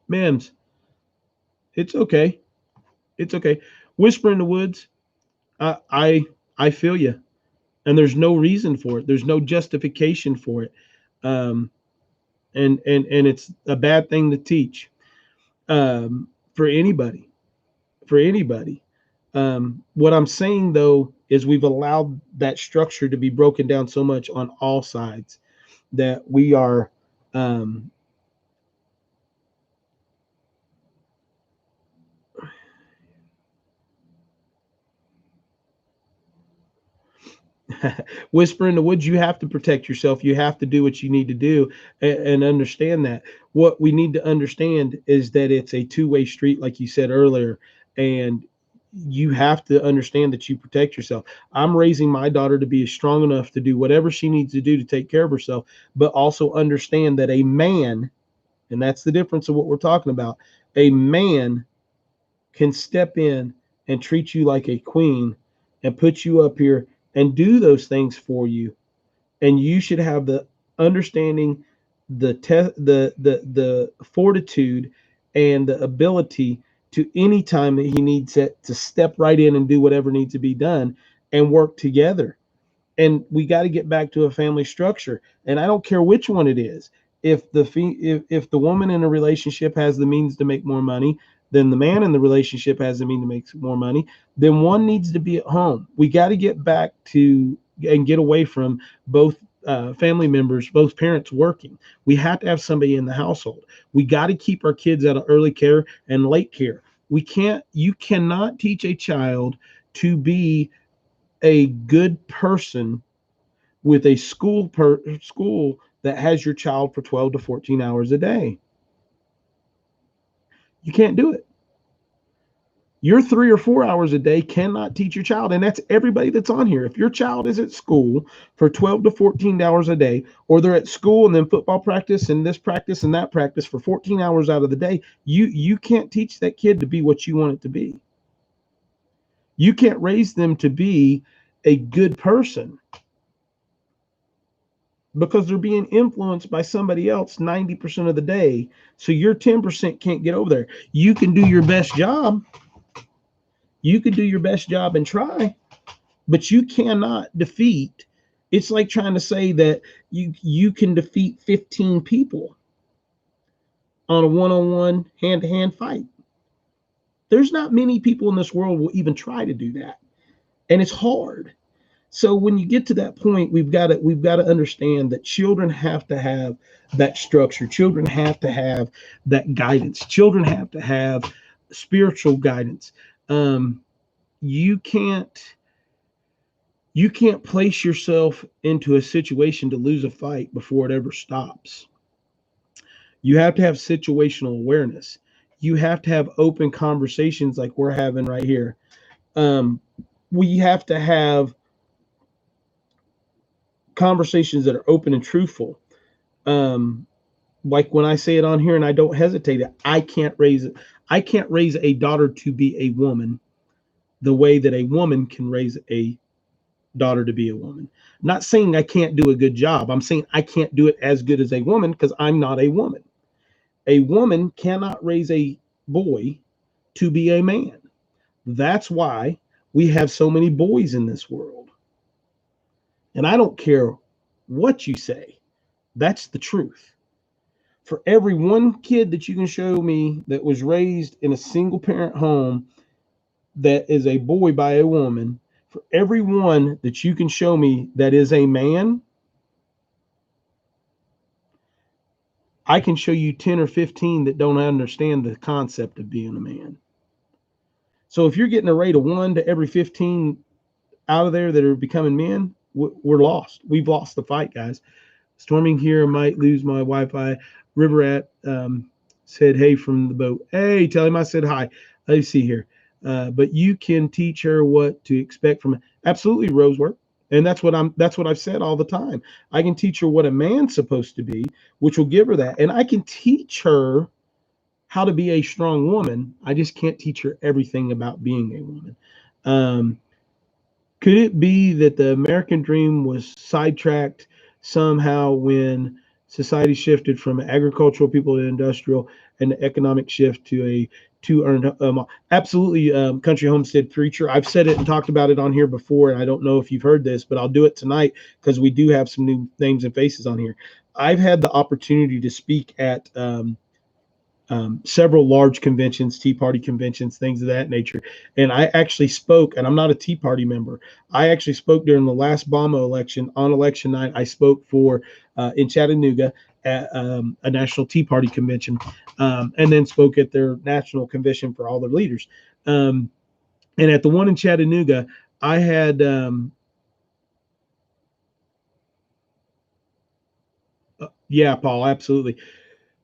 Mims. It's okay. It's okay. Whisper in the woods. I feel you. And there's no reason for it. There's no justification for it. Um, and it's a bad thing to teach for anybody. For anybody. What I'm saying though is we've allowed that structure to be broken down so much on all sides that we are um, whisper in the woods. You have to protect yourself. You have to do what you need to do, and understand that. What we need to understand is that it's a two-way street, like you said earlier, and you have to understand that you protect yourself. I'm raising my daughter to be strong enough to do whatever she needs to do to take care of herself, but also understand that a man, and that's the difference of what we're talking about, a man can step in and treat you like a queen and put you up here and do those things for you. And you should have the understanding, the fortitude and the ability to, any time that he needs it, to step right in and do whatever needs to be done and work together. And we got to get back to a family structure. And I don't care which one it is. If the woman in a relationship has the means to make more money, then the man in the relationship has the means to make more money. Then one needs to be at home. We got to get back to and get away from both family members, both parents working. We have to have somebody in the household. We got to keep our kids out of early care and late care. You cannot teach a child to be a good person with a school that has your child for 12 to 14 hours a day. You can't do it. Your 3 or 4 hours a day cannot teach your child, and that's everybody that's on here. If your child is at school for 12 to 14 hours a day, or they're at school and then football practice and this practice and that practice for 14 hours out of the day, you can't teach that kid to be what you want it to be. You can't raise them to be a good person. because they're being influenced by somebody else 90% of the day. So your 10% can't get over there. You can do your best job. You can do your best job and try, but you cannot defeat. It's like trying to say that you can defeat 15 people on a one-on-one hand-to-hand fight. There's not many people in this world will even try to do that, and it's hard. So when you get to that point, we've got to understand that children have to have that structure. Children have to have that guidance. Children have to have spiritual guidance. Um, you can't you can't place yourself into a situation to lose a fight before it ever stops. You have to have situational awareness. You have to have open conversations like we're having right here. Um, we have to have conversations that are open and truthful. Um, like when I say it on here, and I don't hesitate, I can't raise a daughter to be a woman the way that a woman can raise a daughter to be a woman. I'm not saying I can't do a good job. I'm saying I can't do it as good as a woman because I'm not a woman. A woman cannot raise a boy to be a man. That's why we have so many boys in this world. And I don't care what you say, that's the truth. For every one kid that you can show me that was raised in a single parent home that is a boy by a woman, for every one that you can show me that is a man, I can show you 10 or 15 that don't understand the concept of being a man. So if you're getting a rate of 1 to every 15 out of there that are becoming men, we're lost. We've lost the fight, guys. Storming here, might lose my Wi-Fi. River Rat said, hey, from the boat. Hey, tell him I said hi. Let's see here. But you can teach her what to expect from it. Absolutely, Rosework. And that's what I've said all the time. I can teach her what a man's supposed to be, which will give her that. And I can teach her how to be a strong woman. I just can't teach her everything about being a woman. Could it be that the American dream was sidetracked somehow when society shifted from agricultural people to industrial and the economic shift to a to earn? Absolutely, country homestead preacher. I've said it and talked about it on here before, and I don't know if you've heard this, but I'll do it tonight because we do have some new names and faces on here. I've had the opportunity to speak at several large conventions, Tea Party conventions, things of that nature. And I actually spoke, and I'm not a Tea Party member. I actually spoke during the last Obama election on election night. I spoke for in Chattanooga at a national Tea Party convention, and then spoke at their national convention for all their leaders. And at the one in Chattanooga, I had yeah, Paul, absolutely.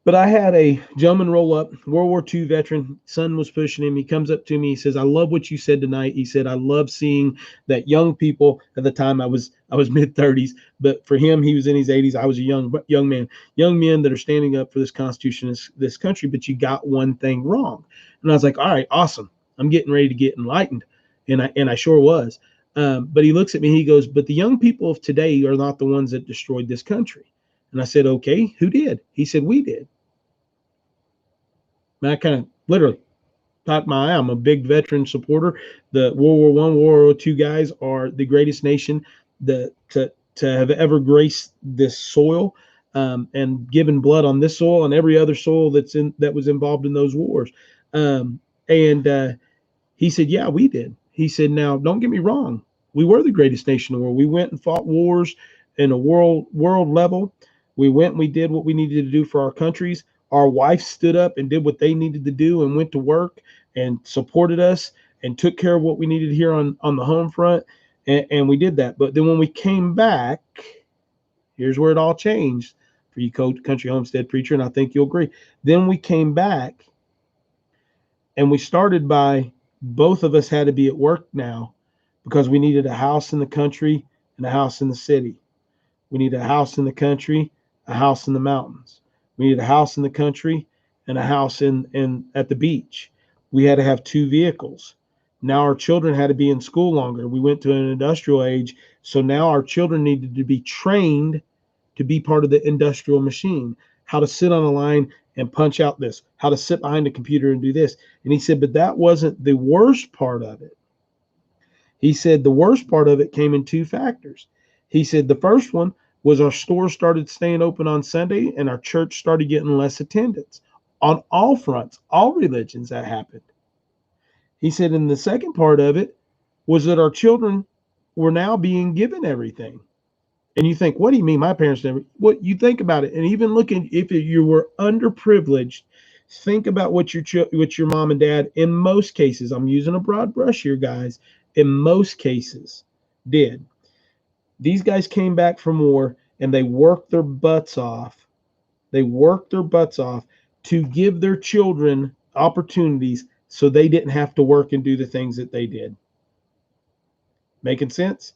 But I had a gentleman roll up, World War II veteran. Son was pushing him. He comes up to me. He says, "I love what you said tonight." He said, "I love seeing that young people." At the time, I was mid-30s, but for him, he was in his 80s. I was a young man. Young men that are standing up for this Constitution, this country. But you got one thing wrong. And I was like, "All right, awesome. I'm getting ready to get enlightened," and I sure was. But he looks at me. He goes, "But the young people of today are not the ones that destroyed this country." And I said, "Okay, who did?" He said, "We did." And I kind of literally caught my eye. I'm a big veteran supporter. The World War II guys are the greatest nation to have ever graced this soil, and given blood on this soil and every other soil that was involved in those wars. And he said, "Yeah, we did." He said, "Now, don't get me wrong. We were the greatest nation in the world. We went and fought wars in a world level. We went and we did what we needed to do for our countries. Our wives stood up and did what they needed to do and went to work and supported us and took care of what we needed here on the home front. And we did that. But then when we came back, here's where it all changed for you, country homestead preacher, and I think you'll agree. Then we came back and we started by both of us had to be at work now because we needed a house in the country and a house in the city. We need a house in the country, a house in the mountains. We need a house in the country and a house in at the beach. We had to have two vehicles. Now our children had to be in school longer. We went to an industrial age, so now our children needed to be trained to be part of the industrial machine, how to sit on a line and punch out this, how to sit behind a computer and do this. And he said, but that wasn't the worst part of it. He said the worst part of it came in two factors. He said the first one was our stores started staying open on Sunday and our church started getting less attendance. On all fronts, all religions, that happened. He said, and the second part of it was that our children were now being given everything. And you think, what do you mean my parents never? What you think about it, and even looking, if you were underprivileged, think about what your mom and dad, in most cases, I'm using a broad brush here, guys, in most cases, did. These guys came back from war and they worked their butts off. They worked their butts off to give their children opportunities so they didn't have to work and do the things that they did. Making sense?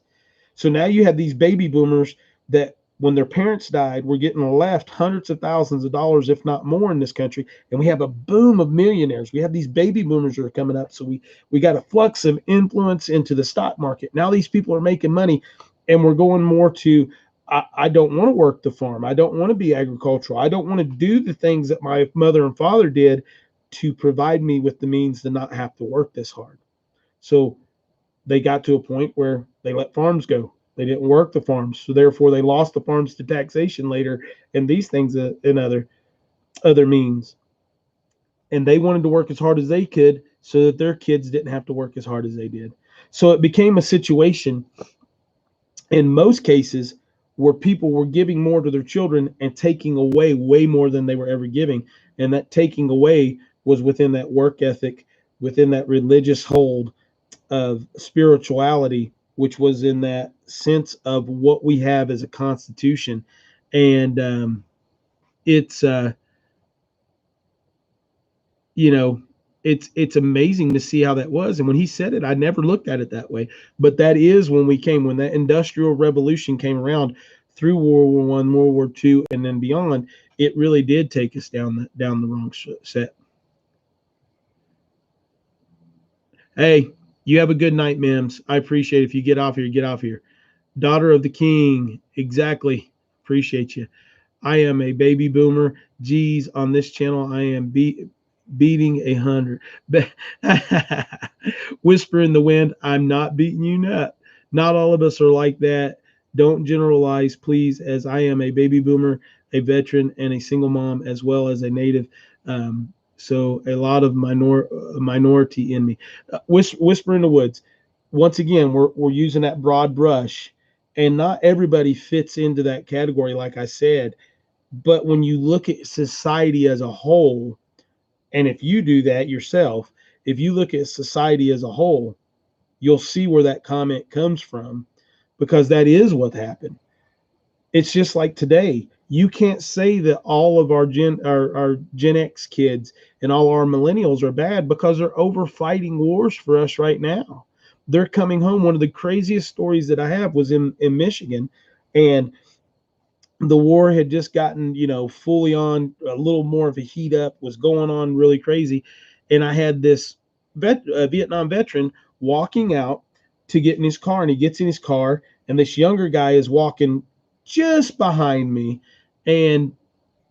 So now you have these baby boomers that when their parents died, were getting left hundreds of thousands of dollars, if not more, in this country. And we have a boom of millionaires. We have these baby boomers that are coming up. So we got a flux of influence into the stock market. Now these people are making money, and we're going more to, I don't want to work the farm. I don't want to be agricultural. I don't want to do the things that my mother and father did to provide me with the means to not have to work this hard. So they got to a point where they let farms go. They didn't work the farms, so therefore they lost the farms to taxation later and these things and other means. And they wanted to work as hard as they could so that their kids didn't have to work as hard as they did. So it became a situation in most cases where people were giving more to their children and taking away way more than they were ever giving. And that taking away was within that work ethic, within that religious hold of spirituality, which was in that sense of what we have as a constitution. And it's it's amazing to see how that was. And when he said it, I never looked at it that way, but that is when that industrial revolution came around through World War I, World War II, and then beyond. It really did take us down the wrong set. Hey, you have a good night, Mims. I appreciate it. If you get off here, get off here. Daughter of the King. Exactly. Appreciate you. I am a baby boomer. Geez, on this channel, I am beating 100. Whisper in the wind, I'm not beating you nut. Not all of us are like that. Don't generalize, please, as I am a baby boomer, a veteran, and a single mom, as well as a native. So a lot of minority in me. Whisper in the woods. Once again, we're using that broad brush, and not everybody fits into that category, like I said. But when you look at society as a whole, and if you do that yourself, if you look at society as a whole, you'll see where that comment comes from, because that is what happened. It's just like today. You can't say that all of our Gen X kids and all our millennials are bad, because they're over fighting wars for us right now. They're coming home. One of the craziest stories that I have was in Michigan, and the war had just gotten, fully on, a little more of a heat up, was going on really crazy. And I had this Vietnam veteran walking out to get in his car, and he gets in his car, and this younger guy is walking just behind me. And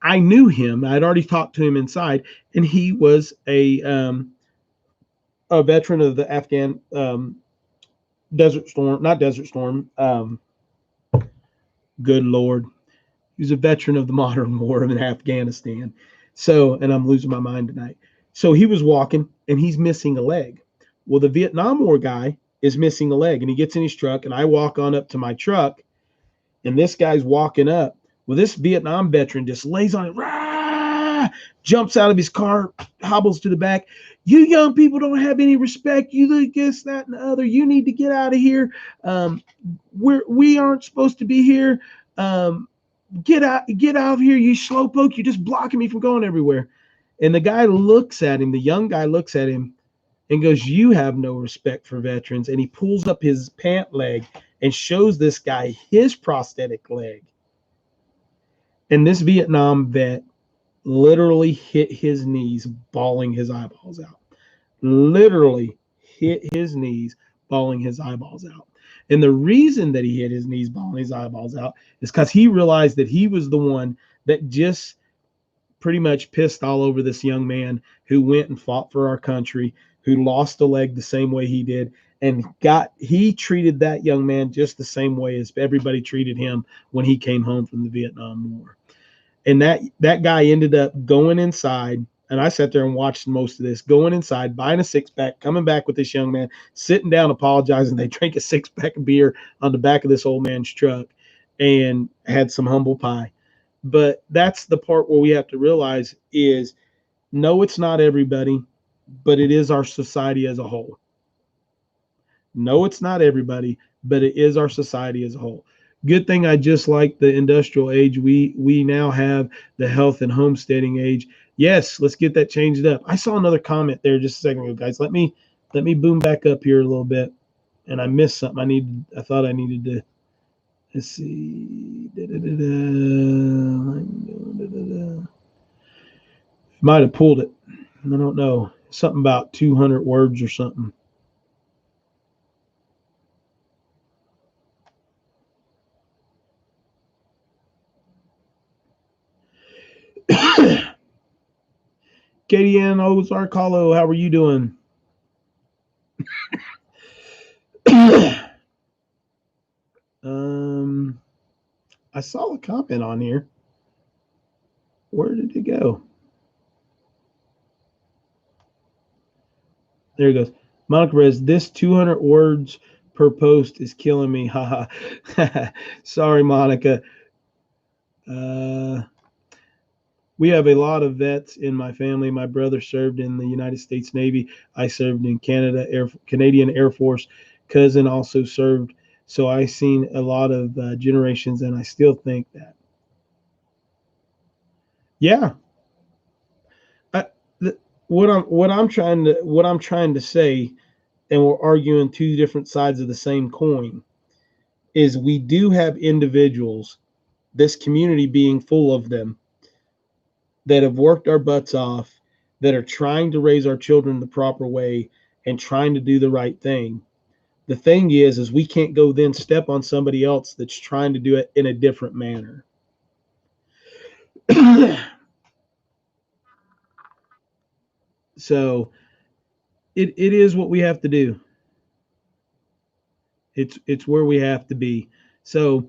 I knew him. I'd already talked to him inside, and he was a veteran of the Afghan Desert Storm, not Desert Storm. Good Lord. He was a veteran of the modern war in Afghanistan. So, and I'm losing my mind tonight. So he was walking, and he's missing a leg. Well, the Vietnam War guy is missing a leg, and he gets in his truck, and I walk on up to my truck, and this guy's walking up. Well, this Vietnam veteran just lays on it, rah, jumps out of his car, hobbles to the back. You young people don't have any respect. You look this, that, and the other. You need to get out of here. We aren't supposed to be here. Get out of here, you slowpoke. You're just blocking me from going everywhere. And the guy looks at him, the young guy looks at him and goes, you have no respect for veterans. And he pulls up his pant leg and shows this guy his prosthetic leg. And this Vietnam vet literally hit his knees, bawling his eyeballs out. Literally hit his knees, bawling his eyeballs out. And the reason that he hit his knees, bawling his eyeballs out, is because he realized that he was the one that just pretty much pissed all over this young man who went and fought for our country, who lost a leg the same way he did, and he treated that young man just the same way as everybody treated him when he came home from the Vietnam War. And that guy ended up going inside, and I sat there and watched most of this, going inside, buying a six-pack, coming back with this young man, sitting down, apologizing. They drank a six-pack of beer on the back of this old man's truck and had some humble pie. But that's the part where we have to realize is, no, it's not everybody, but it is our society as a whole. No, it's not everybody, but it is our society as a whole. Good thing I just like the industrial age. We now have the health and homesteading age. Yes, let's get that changed up. I saw another comment there just a second ago, guys. Let me boom back up here a little bit. And I missed something. I thought I needed to. Let's see. Might have pulled it. I don't know. Something about 200 words or something. Katie Ann Ozark Hollow, how are you doing? I saw a comment on here. Where did it go? There it goes. Monica Rez, this 200 words per post is killing me. Haha. Sorry, Monica. We have a lot of vets in my family. My brother served in the United States Navy. I served in Canadian Air Force. Cousin also served. So I've seen a lot of generations, and I still think that. Yeah. I, what I'm trying to say, and we're arguing two different sides of the same coin, is we do have individuals, this community being full of them, that have worked our butts off, that are trying to raise our children the proper way and trying to do the right thing. The thing is we can't go then step on somebody else that's trying to do it in a different manner. So it is what we have to do. It's where we have to be. So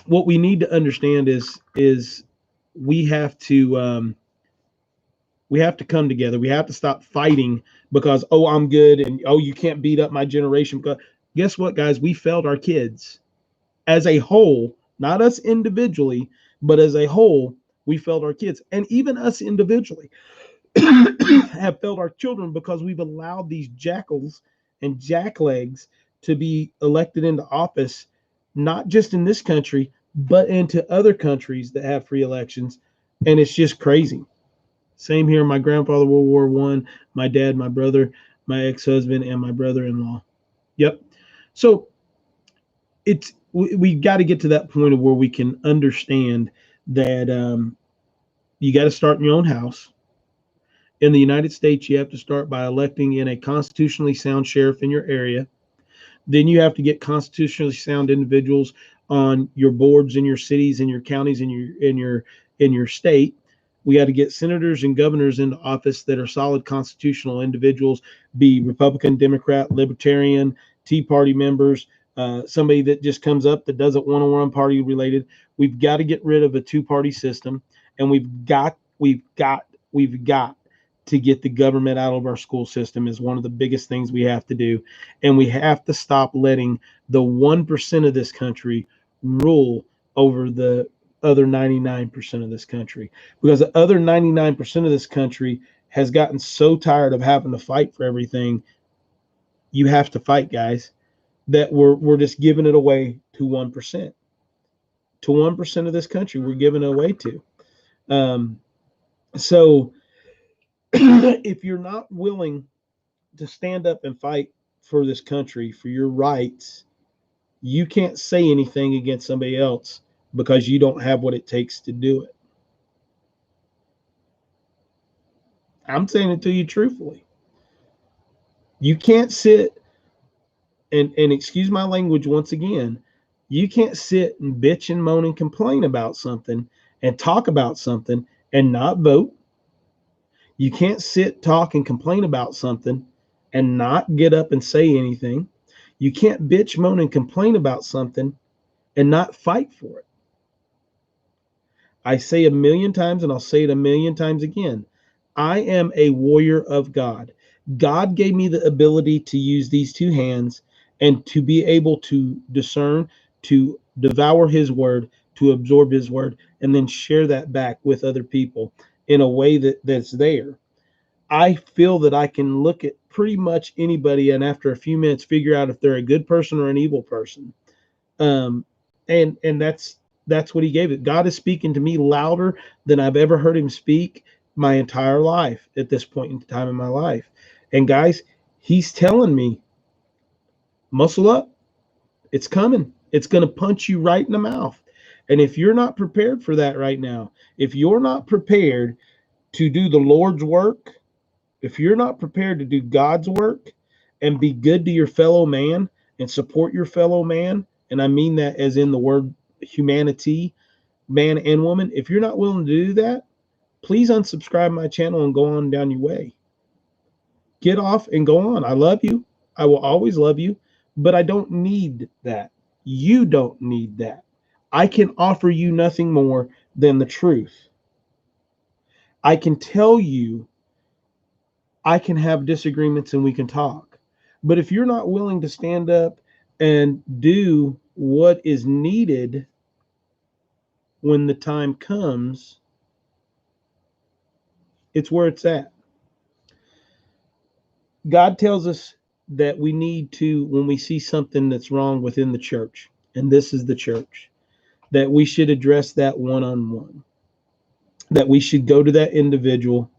what we need to understand is we have to come together. We have to stop fighting because, oh, I'm good, and oh, you can't beat up my generation. Because guess what, guys? We failed our kids as a whole, not us individually, but as a whole, we failed our kids, and even us individually have failed our children because we've allowed these jackals and jacklegs to be elected into office, not just in this country, but into other countries that have free elections, and it's just crazy. Same here. My grandfather, World War One. My dad, my brother, my ex-husband, and my brother-in-law. Yep. So we got to get to that point of where we can understand that you got to start in your own house. In the United States, you have to start by electing in a constitutionally sound sheriff in your area. Then you have to get constitutionally sound individuals on your boards in your cities, in your counties, in your state. We got to get senators and governors into office that are solid constitutional individuals, be Republican, Democrat, Libertarian, Tea Party members, somebody that just comes up that doesn't want to run party related. We've got to get rid of a two-party system, and we've got to get the government out of our school system is one of the biggest things we have to do. And we have to stop letting the 1% of this country rule over the other 99% of this country, because the other 99% of this country has gotten so tired of having to fight for everything. You have to fight, guys, that we're just giving it away to 1%. To 1% of this country, we're giving it away to. So if you're not willing to stand up and fight for this country, for your rights, you can't say anything against somebody else because you don't have what it takes to do it. I'm saying it to you truthfully. You can't sit and excuse my language once again, you can't sit and bitch and moan and complain about something and talk about something and not vote. You can't sit, talk, and complain about something and not get up and say anything. You can't bitch, moan, and complain about something and not fight for it. I say a million times, and I'll say it a million times again. I am a warrior of God. God gave me the ability to use these two hands and to be able to discern, to devour his word, to absorb his word, and then share that back with other people in a way that's there. I feel that I can look at pretty much anybody and after a few minutes figure out if they're a good person or an evil person. Um, and that's what he gave it. God is speaking to me louder than I've ever heard him speak my entire life at this point in time in my life. And guys, he's telling me, muscle up. It's coming. It's going to punch you right in the mouth. And if you're not prepared for that right now, if you're not prepared to do the Lord's work, if you're not prepared to do God's work and be good to your fellow man and support your fellow man, and I mean that as in the word humanity, man and woman, if you're not willing to do that, please unsubscribe my channel and go on down your way. Get off and go on. I love you. I will always love you, but I don't need that. You don't need that. I can offer you nothing more than the truth. I can tell you, I can have disagreements and we can talk. But if you're not willing to stand up and do what is needed when the time comes, it's where it's at. God tells us that we need to, when we see something that's wrong within the church, and this is the church, that we should address that one-on-one, that we should go to that individual.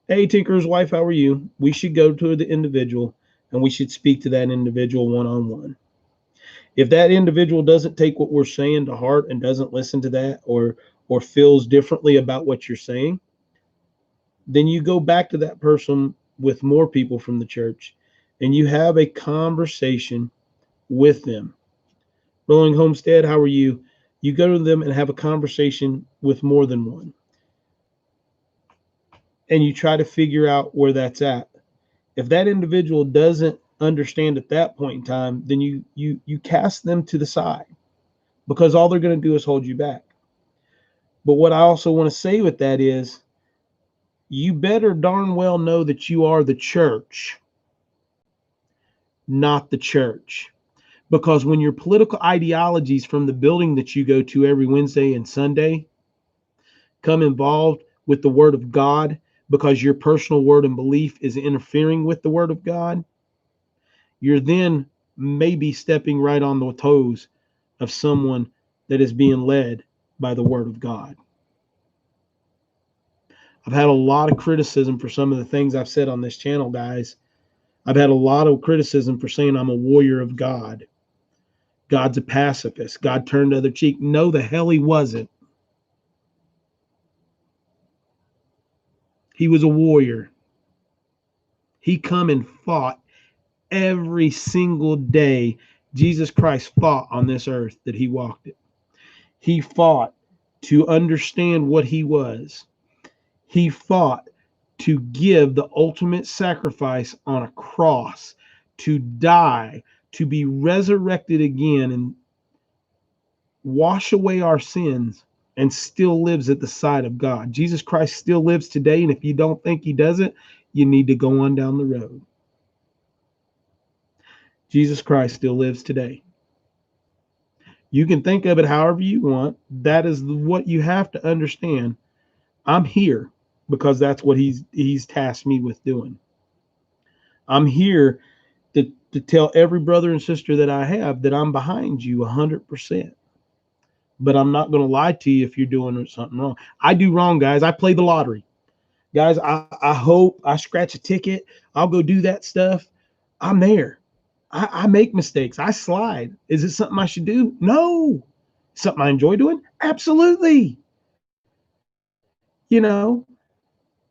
Hey, Tinker's wife, how are you? We should go to the individual and we should speak to that individual one-on-one. If that individual doesn't take what we're saying to heart and doesn't listen to that or feels differently about what you're saying, then you go back to that person with more people from the church and you have a conversation with them. Rolling Homestead, how are you? You go to them and have a conversation with more than one. And you try to figure out where that's at. If that individual doesn't understand at that point in time, then you cast them to the side because all they're going to do is hold you back. But what I also want to say with that is you better darn well know that you are the church, not the church. Because when your political ideologies from the building that you go to every Wednesday and Sunday come involved with the word of God, because your personal word and belief is interfering with the word of God, you're then maybe stepping right on the toes of someone that is being led by the word of God. I've had a lot of criticism for some of the things I've said on this channel, guys. I've had a lot of criticism for saying I'm a warrior of God. God's a pacifist. God turned the other cheek. No, the hell he wasn't. He was a warrior. He come and fought every single day Jesus Christ fought on this earth that he walked it. He fought to understand what he was. He fought to give the ultimate sacrifice on a cross, to die, to be resurrected again and wash away our sins, and still lives at the side of God. Jesus Christ still lives today, and if you don't think he doesn't, you need to go on down the road. Jesus Christ still lives today. You can think of it however you want. That is what you have to understand. I'm here because that's what he's tasked me with doing. I'm here to tell every brother and sister that I have that I'm behind you 100%. But I'm not going to lie to you if you're doing something wrong. I do wrong, guys. I play the lottery. Guys, I hope I scratch a ticket. I'll go do that stuff. I'm there. I make mistakes. I slide. Is it something I should do? No. Something I enjoy doing? Absolutely. You know,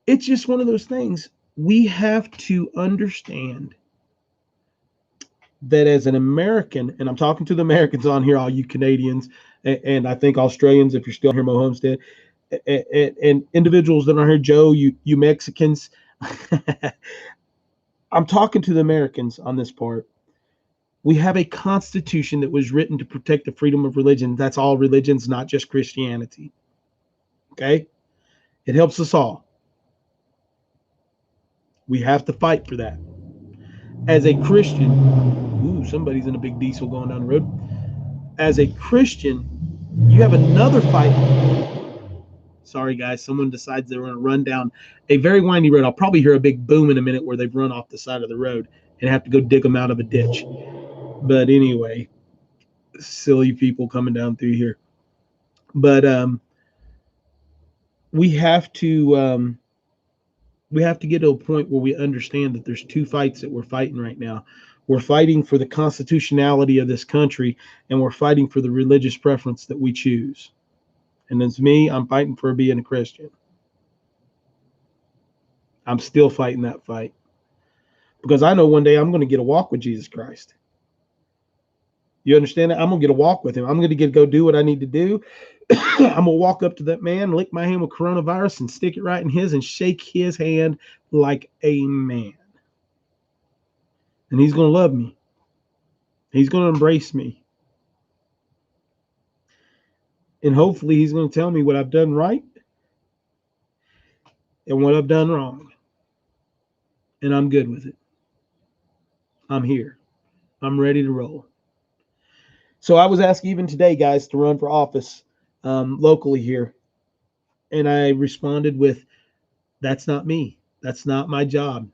it's just one of those things. We have to understand that as an American, and I'm talking to the Americans on here, all you Canadians, and I think Australians, if you're still here, Mo Homestead, and individuals that are here, Joe, you Mexicans, I'm talking to the Americans on this part. We have a constitution that was written to protect the freedom of religion. That's all religions, not just Christianity. Okay? It helps us all. We have to fight for that. As a Christian, ooh, somebody's in a big diesel going down the road. As a Christian, you have another fight. Sorry, guys. Someone decides they're going to run down a very windy road. I'll probably hear a big boom in a minute where they've run off the side of the road and have to go dig them out of a ditch. But anyway, silly people coming down through here. But we have to get to a point where we understand that there's two fights that we're fighting right now. We're fighting for the constitutionality of this country, and we're fighting for the religious preference that we choose. And as me, I'm fighting for being a Christian. I'm still fighting that fight because I know one day I'm going to get a walk with Jesus Christ. You understand that? I'm going to get a walk with him. I'm going to get to go do what I need to do. I'm going to walk up to that man, lick my hand with coronavirus and stick it right in his and shake his hand like a man. And he's going to love me. He's going to embrace me. And hopefully he's going to tell me what I've done right and what I've done wrong. And I'm good with it. I'm here. I'm ready to roll. So I was asked even today, guys, to run for office locally here. And I responded with, that's not me. That's not my job.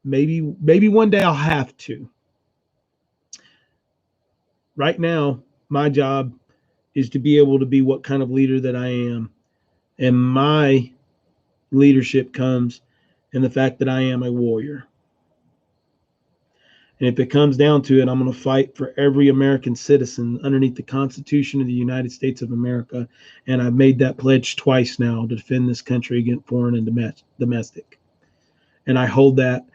Maybe one day I'll have to. Right now, my job is to be able to be what kind of leader that I am. And my leadership comes in the fact that I am a warrior. And if it comes down to it, I'm going to fight for every American citizen underneath the Constitution of the United States of America. And I've made that pledge twice now to defend this country against foreign and domestic. And I hold that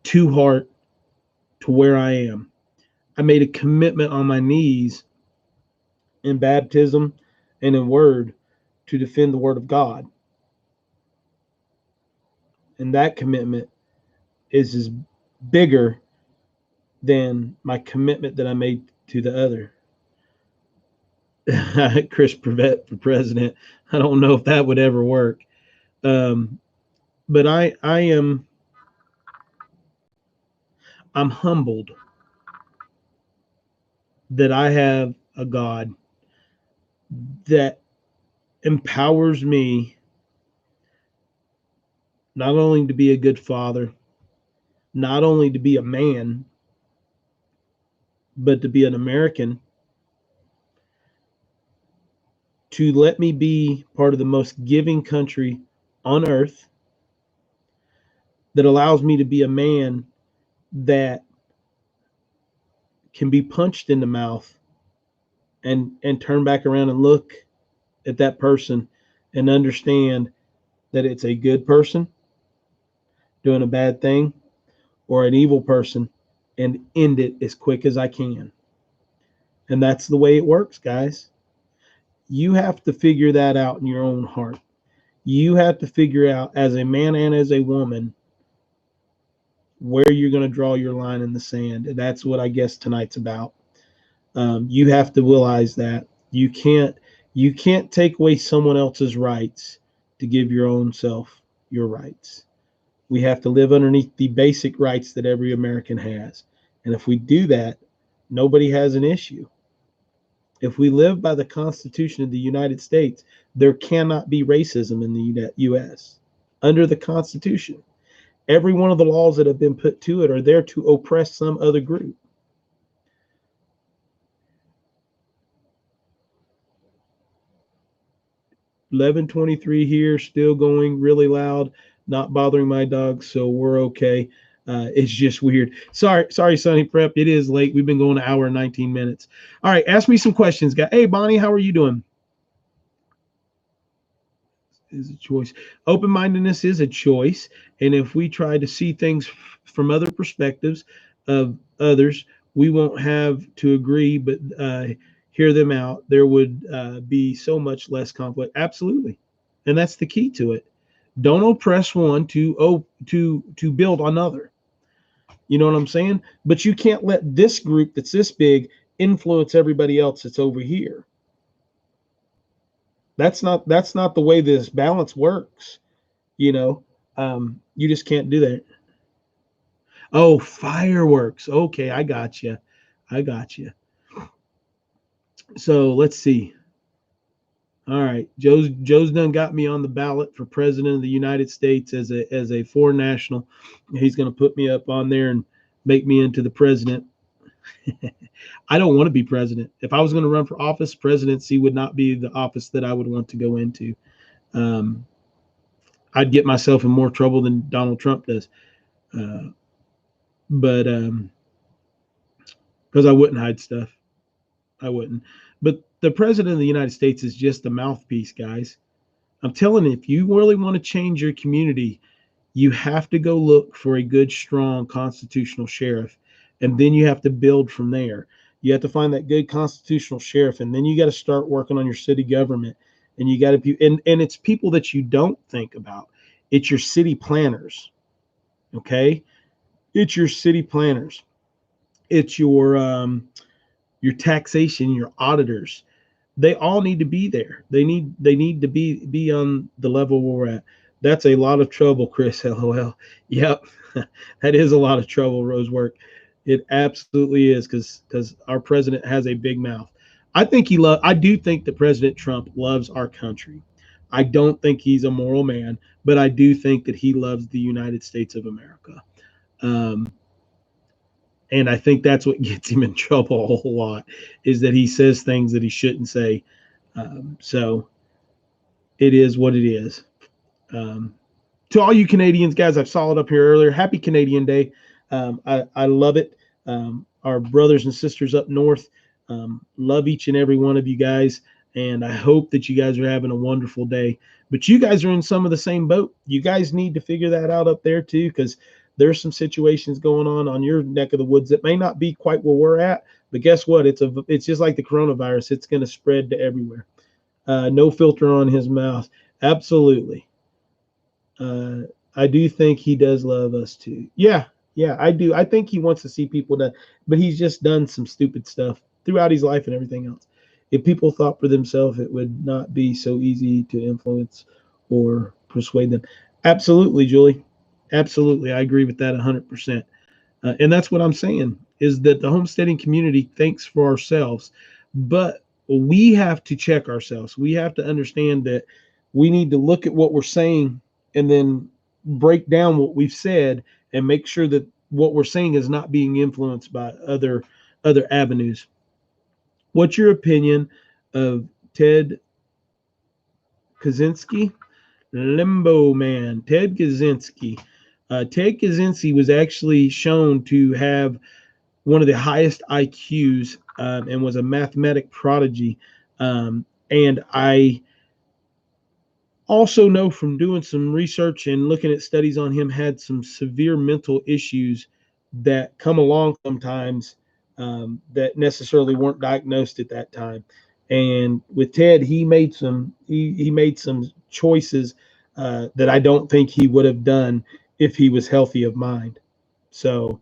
to heart to where I am. I made a commitment on my knees in baptism and in word to defend the word of God. And that commitment is bigger than my commitment that I made to the other. Chris Prevett for president. I don't know if that would ever work. But I'm humbled that I have a God that empowers me not only to be a good father, not only to be a man, but to be an American, to let me be part of the most giving country on earth, that allows me to be a man that can be punched in the mouth and turn back around and look at that person and understand that it's a good person doing a bad thing or an evil person and end it as quick as I can. And that's the way it works, guys. You have to figure that out in your own heart. You have to figure out as a man and as a woman where you're going to draw your line in the sand. And that's what I guess tonight's about. You have to realize that you can't take away someone else's rights to give your own self your rights. We have to live underneath the basic rights that every American has. And if we do that, nobody has an issue. If we live by the Constitution of the United States, there cannot be racism in the U.S. Under the Constitution, every one of the laws that have been put to it are there to oppress some other group. $11:23 here, still going really loud, not bothering my dogs, so we're okay. It's just weird. Sorry, Sonny Prep. It is late. We've been going an hour and 19 minutes. All right, ask me some questions, guys. Hey, Bonnie, how are you doing? Is a choice. Open-mindedness is a choice, and if we try to see things from other perspectives, of others. We won't have to agree, but hear them out. There would be so much less conflict. Absolutely, and that's the key to it. Don't oppress one to build another. You know what I'm saying? But you can't let this group that's this big influence everybody else that's over here. That's not the way this balance works. You know, you just can't do that. Oh, fireworks. Okay, I got you. I got you. So let's see. All right, Joe's done got me on the ballot for president of the United States as a foreign national. He's going to put me up on there and make me into the president. I don't want to be president. If I was going to run for office, presidency would not be the office that I would want to go into. Um, I'd get myself in more trouble than Donald Trump does. But because I wouldn't hide stuff, I wouldn't. But the president of the United States is just a mouthpiece, guys. I'm telling you, if you really want to change your community, you have to go look for a good, strong constitutional sheriff, and then you have to build from there. You have to find that good constitutional sheriff, and then you got to start working on your city government. And you got to be, and it's people that you don't think about. It's your city planners, okay? It's your city planners. It's your taxation, your auditors. They all need to be there. They need to be on the level where we're at. That's a lot of trouble, Chris. LOL. Yep, that is a lot of trouble, Rosework. It absolutely is because our president has a big mouth. I do think that President Trump loves our country. I don't think he's a moral man, but I do think that he loves the United States of America. Um, and I think that's what gets him in trouble a whole lot is that he says things that he shouldn't say. So it is what it is. Um, to all you Canadians, guys, I saw it up here earlier. Happy Canadian Day. I love it. Our brothers and sisters up north love each and every one of you guys. And I hope that you guys are having a wonderful day. But you guys are in some of the same boat. You guys need to figure that out up there too, because there's some situations going on your neck of the woods that may not be quite where we're at. But guess what? It's just like the coronavirus. It's going to spread to everywhere. No filter on his mouth. Absolutely. I do think he does love us too. Yeah, I do. I think he wants to see people that, but he's just done some stupid stuff throughout his life and everything else. If people thought for themselves, it would not be so easy to influence or persuade them. Absolutely, Julie. Absolutely. I agree with that 100%. And that's what I'm saying is that the homesteading community thinks for ourselves, but we have to check ourselves. We have to understand that we need to look at what we're saying and then break down what we've said and make sure that what we're saying is not being influenced by other avenues. What's your opinion of Ted Kaczynski? Limbo Man, Ted Kaczynski. Ted Kaczynski was actually shown to have one of the highest IQs and was a mathematic prodigy. And I also know from doing some research and looking at studies on him, had some severe mental issues that come along sometimes that necessarily weren't diagnosed at that time. And with Ted, he made some choices that I don't think he would have done if he was healthy of mind. So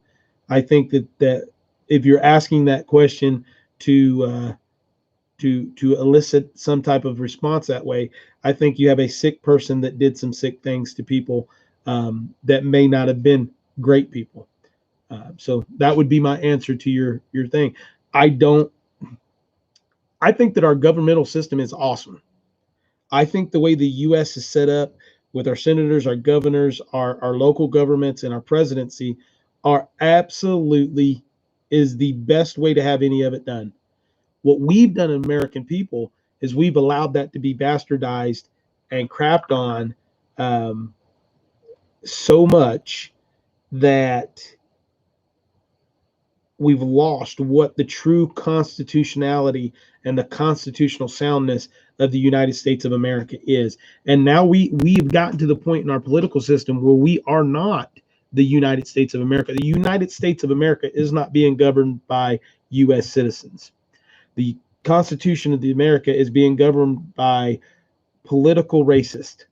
I think that if you're asking that question to elicit some type of response that way, I think you have a sick person that did some sick things to people that may not have been great people. So that would be my answer to your thing. I think that our governmental system is awesome. I think the way the U.S. is set up with our senators, our governors, our local governments, and our presidency are absolutely is the best way to have any of it done. What we've done in American people is we've allowed that to be bastardized and crapped on so much that we've lost what the true constitutionality and the constitutional soundness of the United States of America is. And now we've gotten to the point in our political system where we are not the United States of America. The United States of America is not being governed by U.S. citizens. The Constitution of the America is being governed by political racists.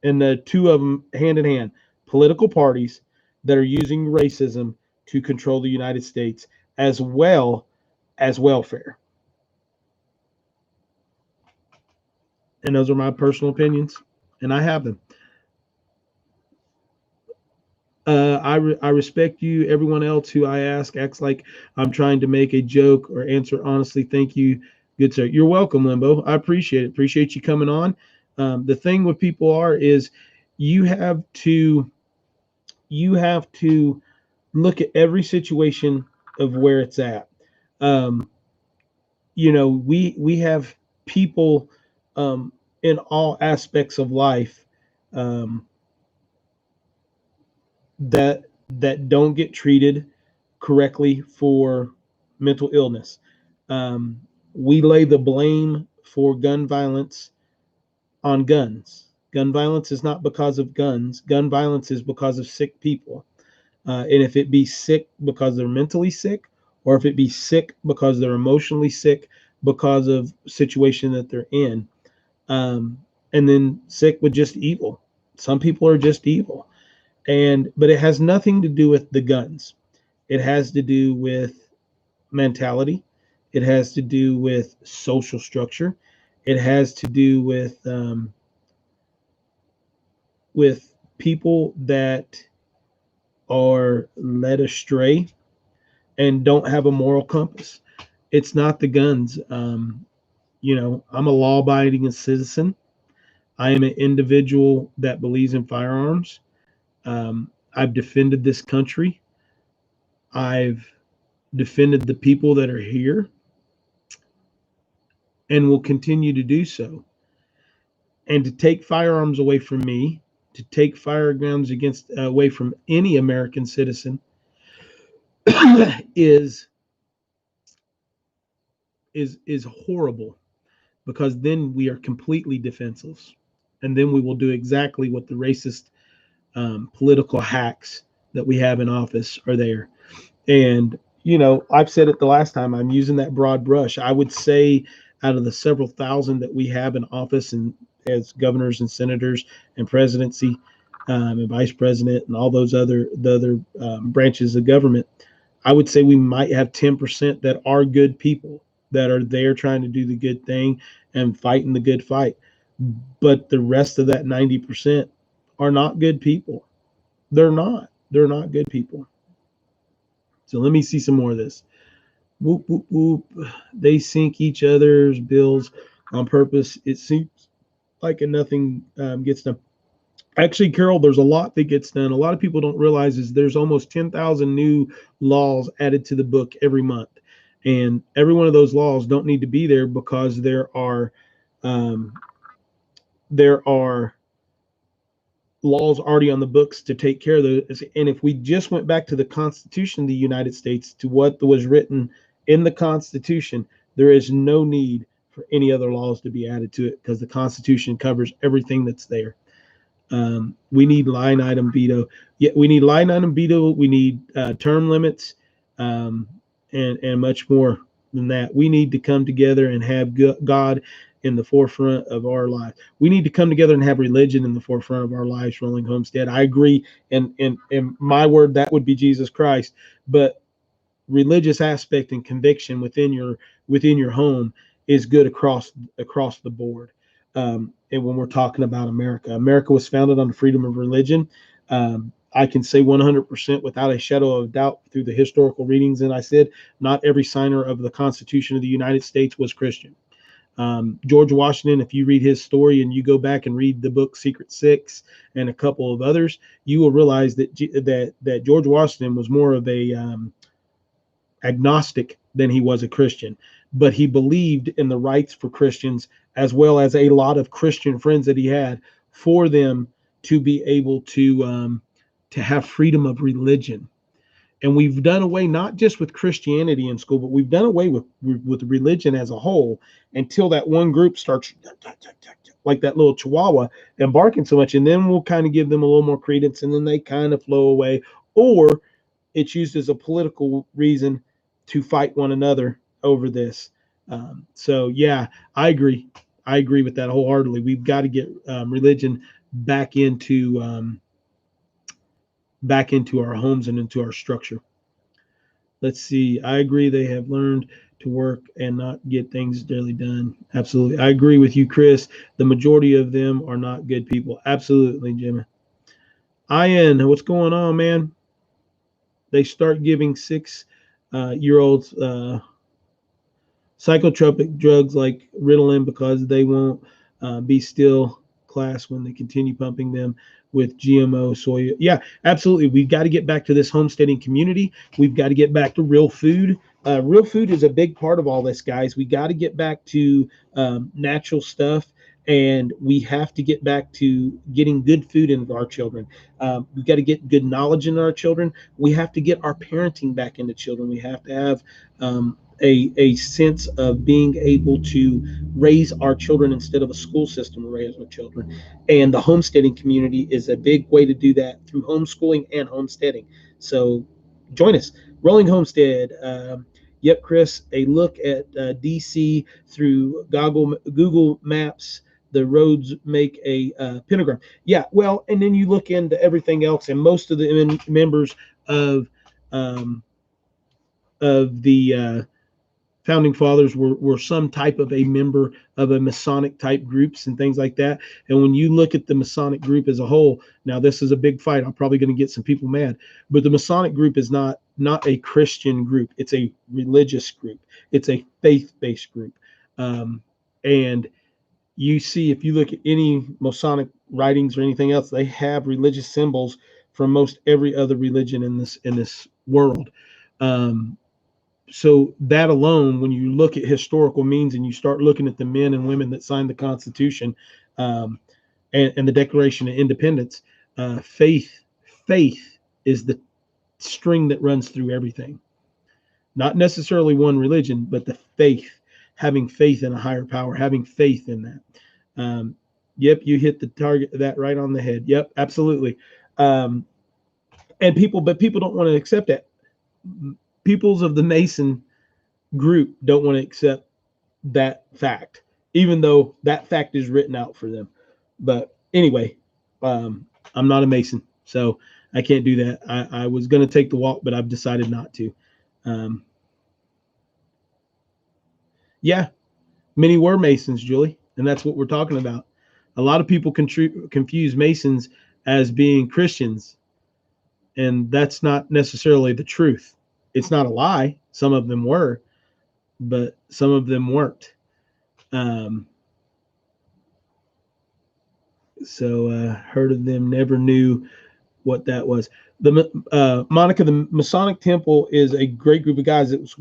And the two of them hand in hand, political parties that are using racism to control the United States as well as welfare. And those are my personal opinions, and I have them. I respect you. Everyone else who I ask acts like I'm trying to make a joke or answer honestly. Thank you, good sir. You're welcome, Limbo. I appreciate it. Appreciate you coming on. The thing with people is you have to look at every situation of where it's at. We have people in all aspects of life that don't get treated correctly for mental illness. We lay the blame for gun violence on guns. Gun violence is not because of guns. Gun violence is because of sick people. And if it be sick because they're mentally sick, or if it be sick because they're emotionally sick because of situation that they're in, and then sick with just evil. Some people are just evil. But it has nothing to do with the guns. It has to do with mentality. It has to do with social structure. It has to do with people that are led astray and don't have a moral compass. It's not the guns. I'm a law-abiding citizen. I am an individual that believes in firearms. I've defended this country. I've defended the people that are here and will continue to do so. And to take firearms away from me, to take firearms away from any American citizen is horrible, because then we are completely defenseless, and then we will do exactly what the racist political hacks that we have in office are there. And I've said it the last time, I'm using that broad brush. I would say out of the several thousand that we have in office and as governors and senators and presidency and vice president and all those other branches of government, I would say we might have 10% that are good people that are there trying to do the good thing and fighting the good fight. But the rest of that 90% are not good people. They're not good people. So let me see some more of this. Whoop, whoop, whoop. They sink each other's bills on purpose. It seems like nothing gets done. Actually, Carol, there's a lot that gets done. A lot of people don't realize is there's almost 10,000 new laws added to the book every month. And every one of those laws don't need to be there because there are laws already on the books to take care of those. And if we just went back to the Constitution of the United States, to what was written in the Constitution, there is no need for any other laws to be added to it because the Constitution covers everything that's there. We need line item veto. Yeah, we need line item veto. We need term limits and much more than that. We need to come together and have God in the forefront of our lives. We need to come together and have religion in the forefront of our lives. Rolling Homestead, I agree. And my word, that would be Jesus Christ. But religious aspect and conviction within your home is good across the board. And when we're talking about America was founded on the freedom of religion. I can say 100% without a shadow of doubt through the historical readings. And I said, not every signer of the Constitution of the United States was Christian. George Washington, if you read his story and you go back and read the book Secret Six and a couple of others, you will realize that George Washington was more of a agnostic than he was a Christian, but he believed in the rights for Christians as well as a lot of Christian friends that he had for them to be able to have freedom of religion. And we've done away not just with Christianity in school, but we've done away with religion as a whole until that one group starts like that little chihuahua and barking so much, and then we'll kind of give them a little more credence, and then they kind of flow away, or it's used as a political reason to fight one another over this. So yeah, I agree. I agree with that wholeheartedly. We've got to get religion back into our homes and into our structure. Let's see. I agree. They have learned to work and not get things daily done. Absolutely. I agree with you, Chris. The majority of them are not good people. Absolutely, Jimmy. Ian, what's going on, man? They start giving 6 year olds psychotropic drugs like Ritalin because they won't be still class when they continue pumping them with GMO soy. Yeah, absolutely. We've got to get back to this homesteading community. We've got to get back to real food. Real food is a big part of all this, guys. We got to get back to natural stuff. And we have to get back to getting good food into our children. We've got to get good knowledge into our children. We have to get our parenting back into children. We have to have a sense of being able to raise our children instead of a school system to raise our children. And the homesteading community is a big way to do that through homeschooling and homesteading. So join us. Rolling Homestead. Yep, Chris, a look at DC through Google Maps. The roads make a pentagram. Yeah, well, and then you look into everything else, and most of the members of the founding fathers were some type of a member of a Masonic type groups and things like that. And when you look at the Masonic group as a whole, now this is a big fight. I'm probably going to get some people mad, but the Masonic group is not a Christian group. It's a religious group. It's a faith-based group. And you see, if you look at any Masonic writings or anything else, they have religious symbols from most every other religion in this world. So that alone, when you look at historical means and you start looking at the men and women that signed the Constitution and the Declaration of Independence, faith is the string that runs through everything. Not necessarily one religion, but the faith, having faith in a higher power, having faith in that. Yep, you hit the target that right on the head. Yep, absolutely. And people don't want to accept that. Peoples of the Mason group don't want to accept that fact, even though that fact is written out for them. But anyway, I'm not a Mason, so I can't do that. I was going to take the walk, but I've decided not to. Yeah, many were Masons, Julie, and that's what we're talking about. A lot of people confuse Masons as being Christians, and that's not necessarily the truth. It's not a lie. Some of them were, but some of them weren't. So heard of them, never knew what that was. The Monica, the Masonic Temple is a great group of guys. It was,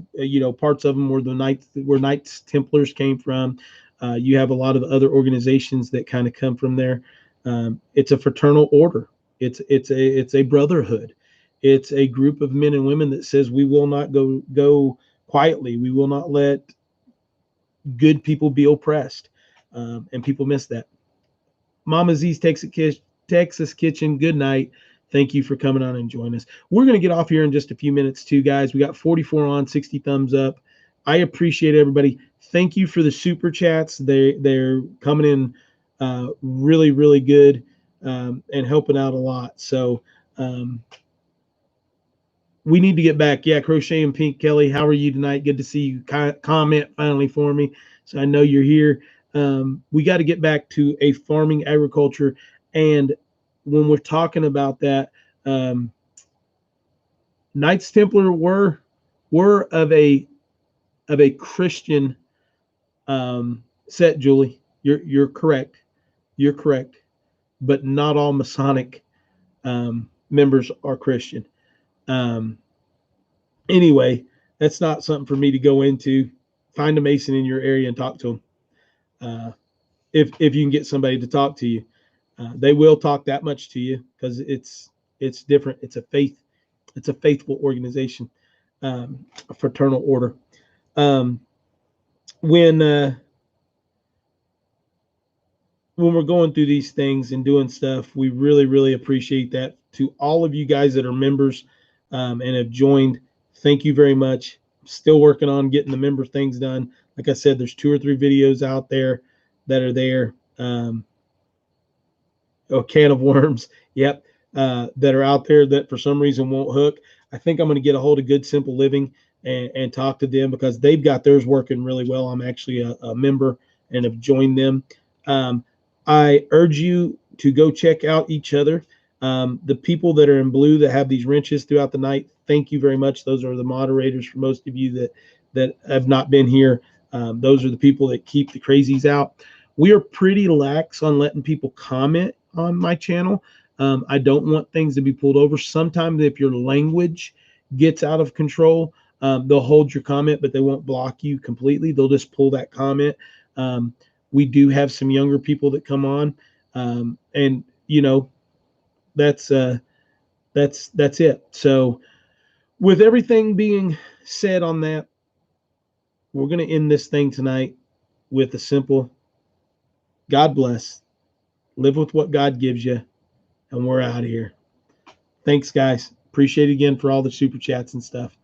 parts of them were where Knights Templars came from. You have a lot of other organizations that kind of come from there. It's a fraternal order. It's a brotherhood. It's a group of men and women that says we will not go quietly. We will not let good people be oppressed, and people miss that. Mama Z's Texas Kitchen. Good night. Thank you for coming on and joining us. We're going to get off here in just a few minutes too, guys. We got 44 on, 60 thumbs up. I appreciate everybody. Thank you for the super chats. They're coming in really, really good and helping out a lot. So we need to get back. Yeah, Crochet and Pink Kelly, how are you tonight? Good to see you. Comment finally for me, so I know you're here. We got to get back to a farming agriculture, and when we're talking about that, Knights Templar were of a Christian set. Julie, you're correct. You're correct, but not all Masonic members are Christian. Anyway, that's not something for me to go into. Find a Mason in your area and talk to them. If you can get somebody to talk to you, they will talk that much to you because it's different. It's a faith It's a faithful organization, a fraternal order. Um, when when we're going through these things and doing stuff, we really, really appreciate that. To all of you guys that are members and have joined, thank you very much. Still working on getting the member things done. Like I said, there's 2 or 3 videos out there that are there. A can of worms, yep, that are out there that for some reason won't hook. I think I'm going to get a hold of Good Simple Living and talk to them because they've got theirs working really well. I'm actually a member and have joined them. I urge you to go check out each other. The people that are in blue that have these wrenches throughout the night, thank you very much. Those are the moderators for most of you that have not been here. Those are the people that keep the crazies out. We are pretty lax on letting people comment on my channel. I don't want things to be pulled over. Sometimes if your language gets out of control, they'll hold your comment, but they won't block you completely. They'll just pull that comment. We do have some younger people that come on, and you know, that's it. So with everything being said on that, we're going to end this thing tonight with a simple God bless. Live with what God gives you, and we're out of here. Thanks, guys. Appreciate it again for all the super chats and stuff.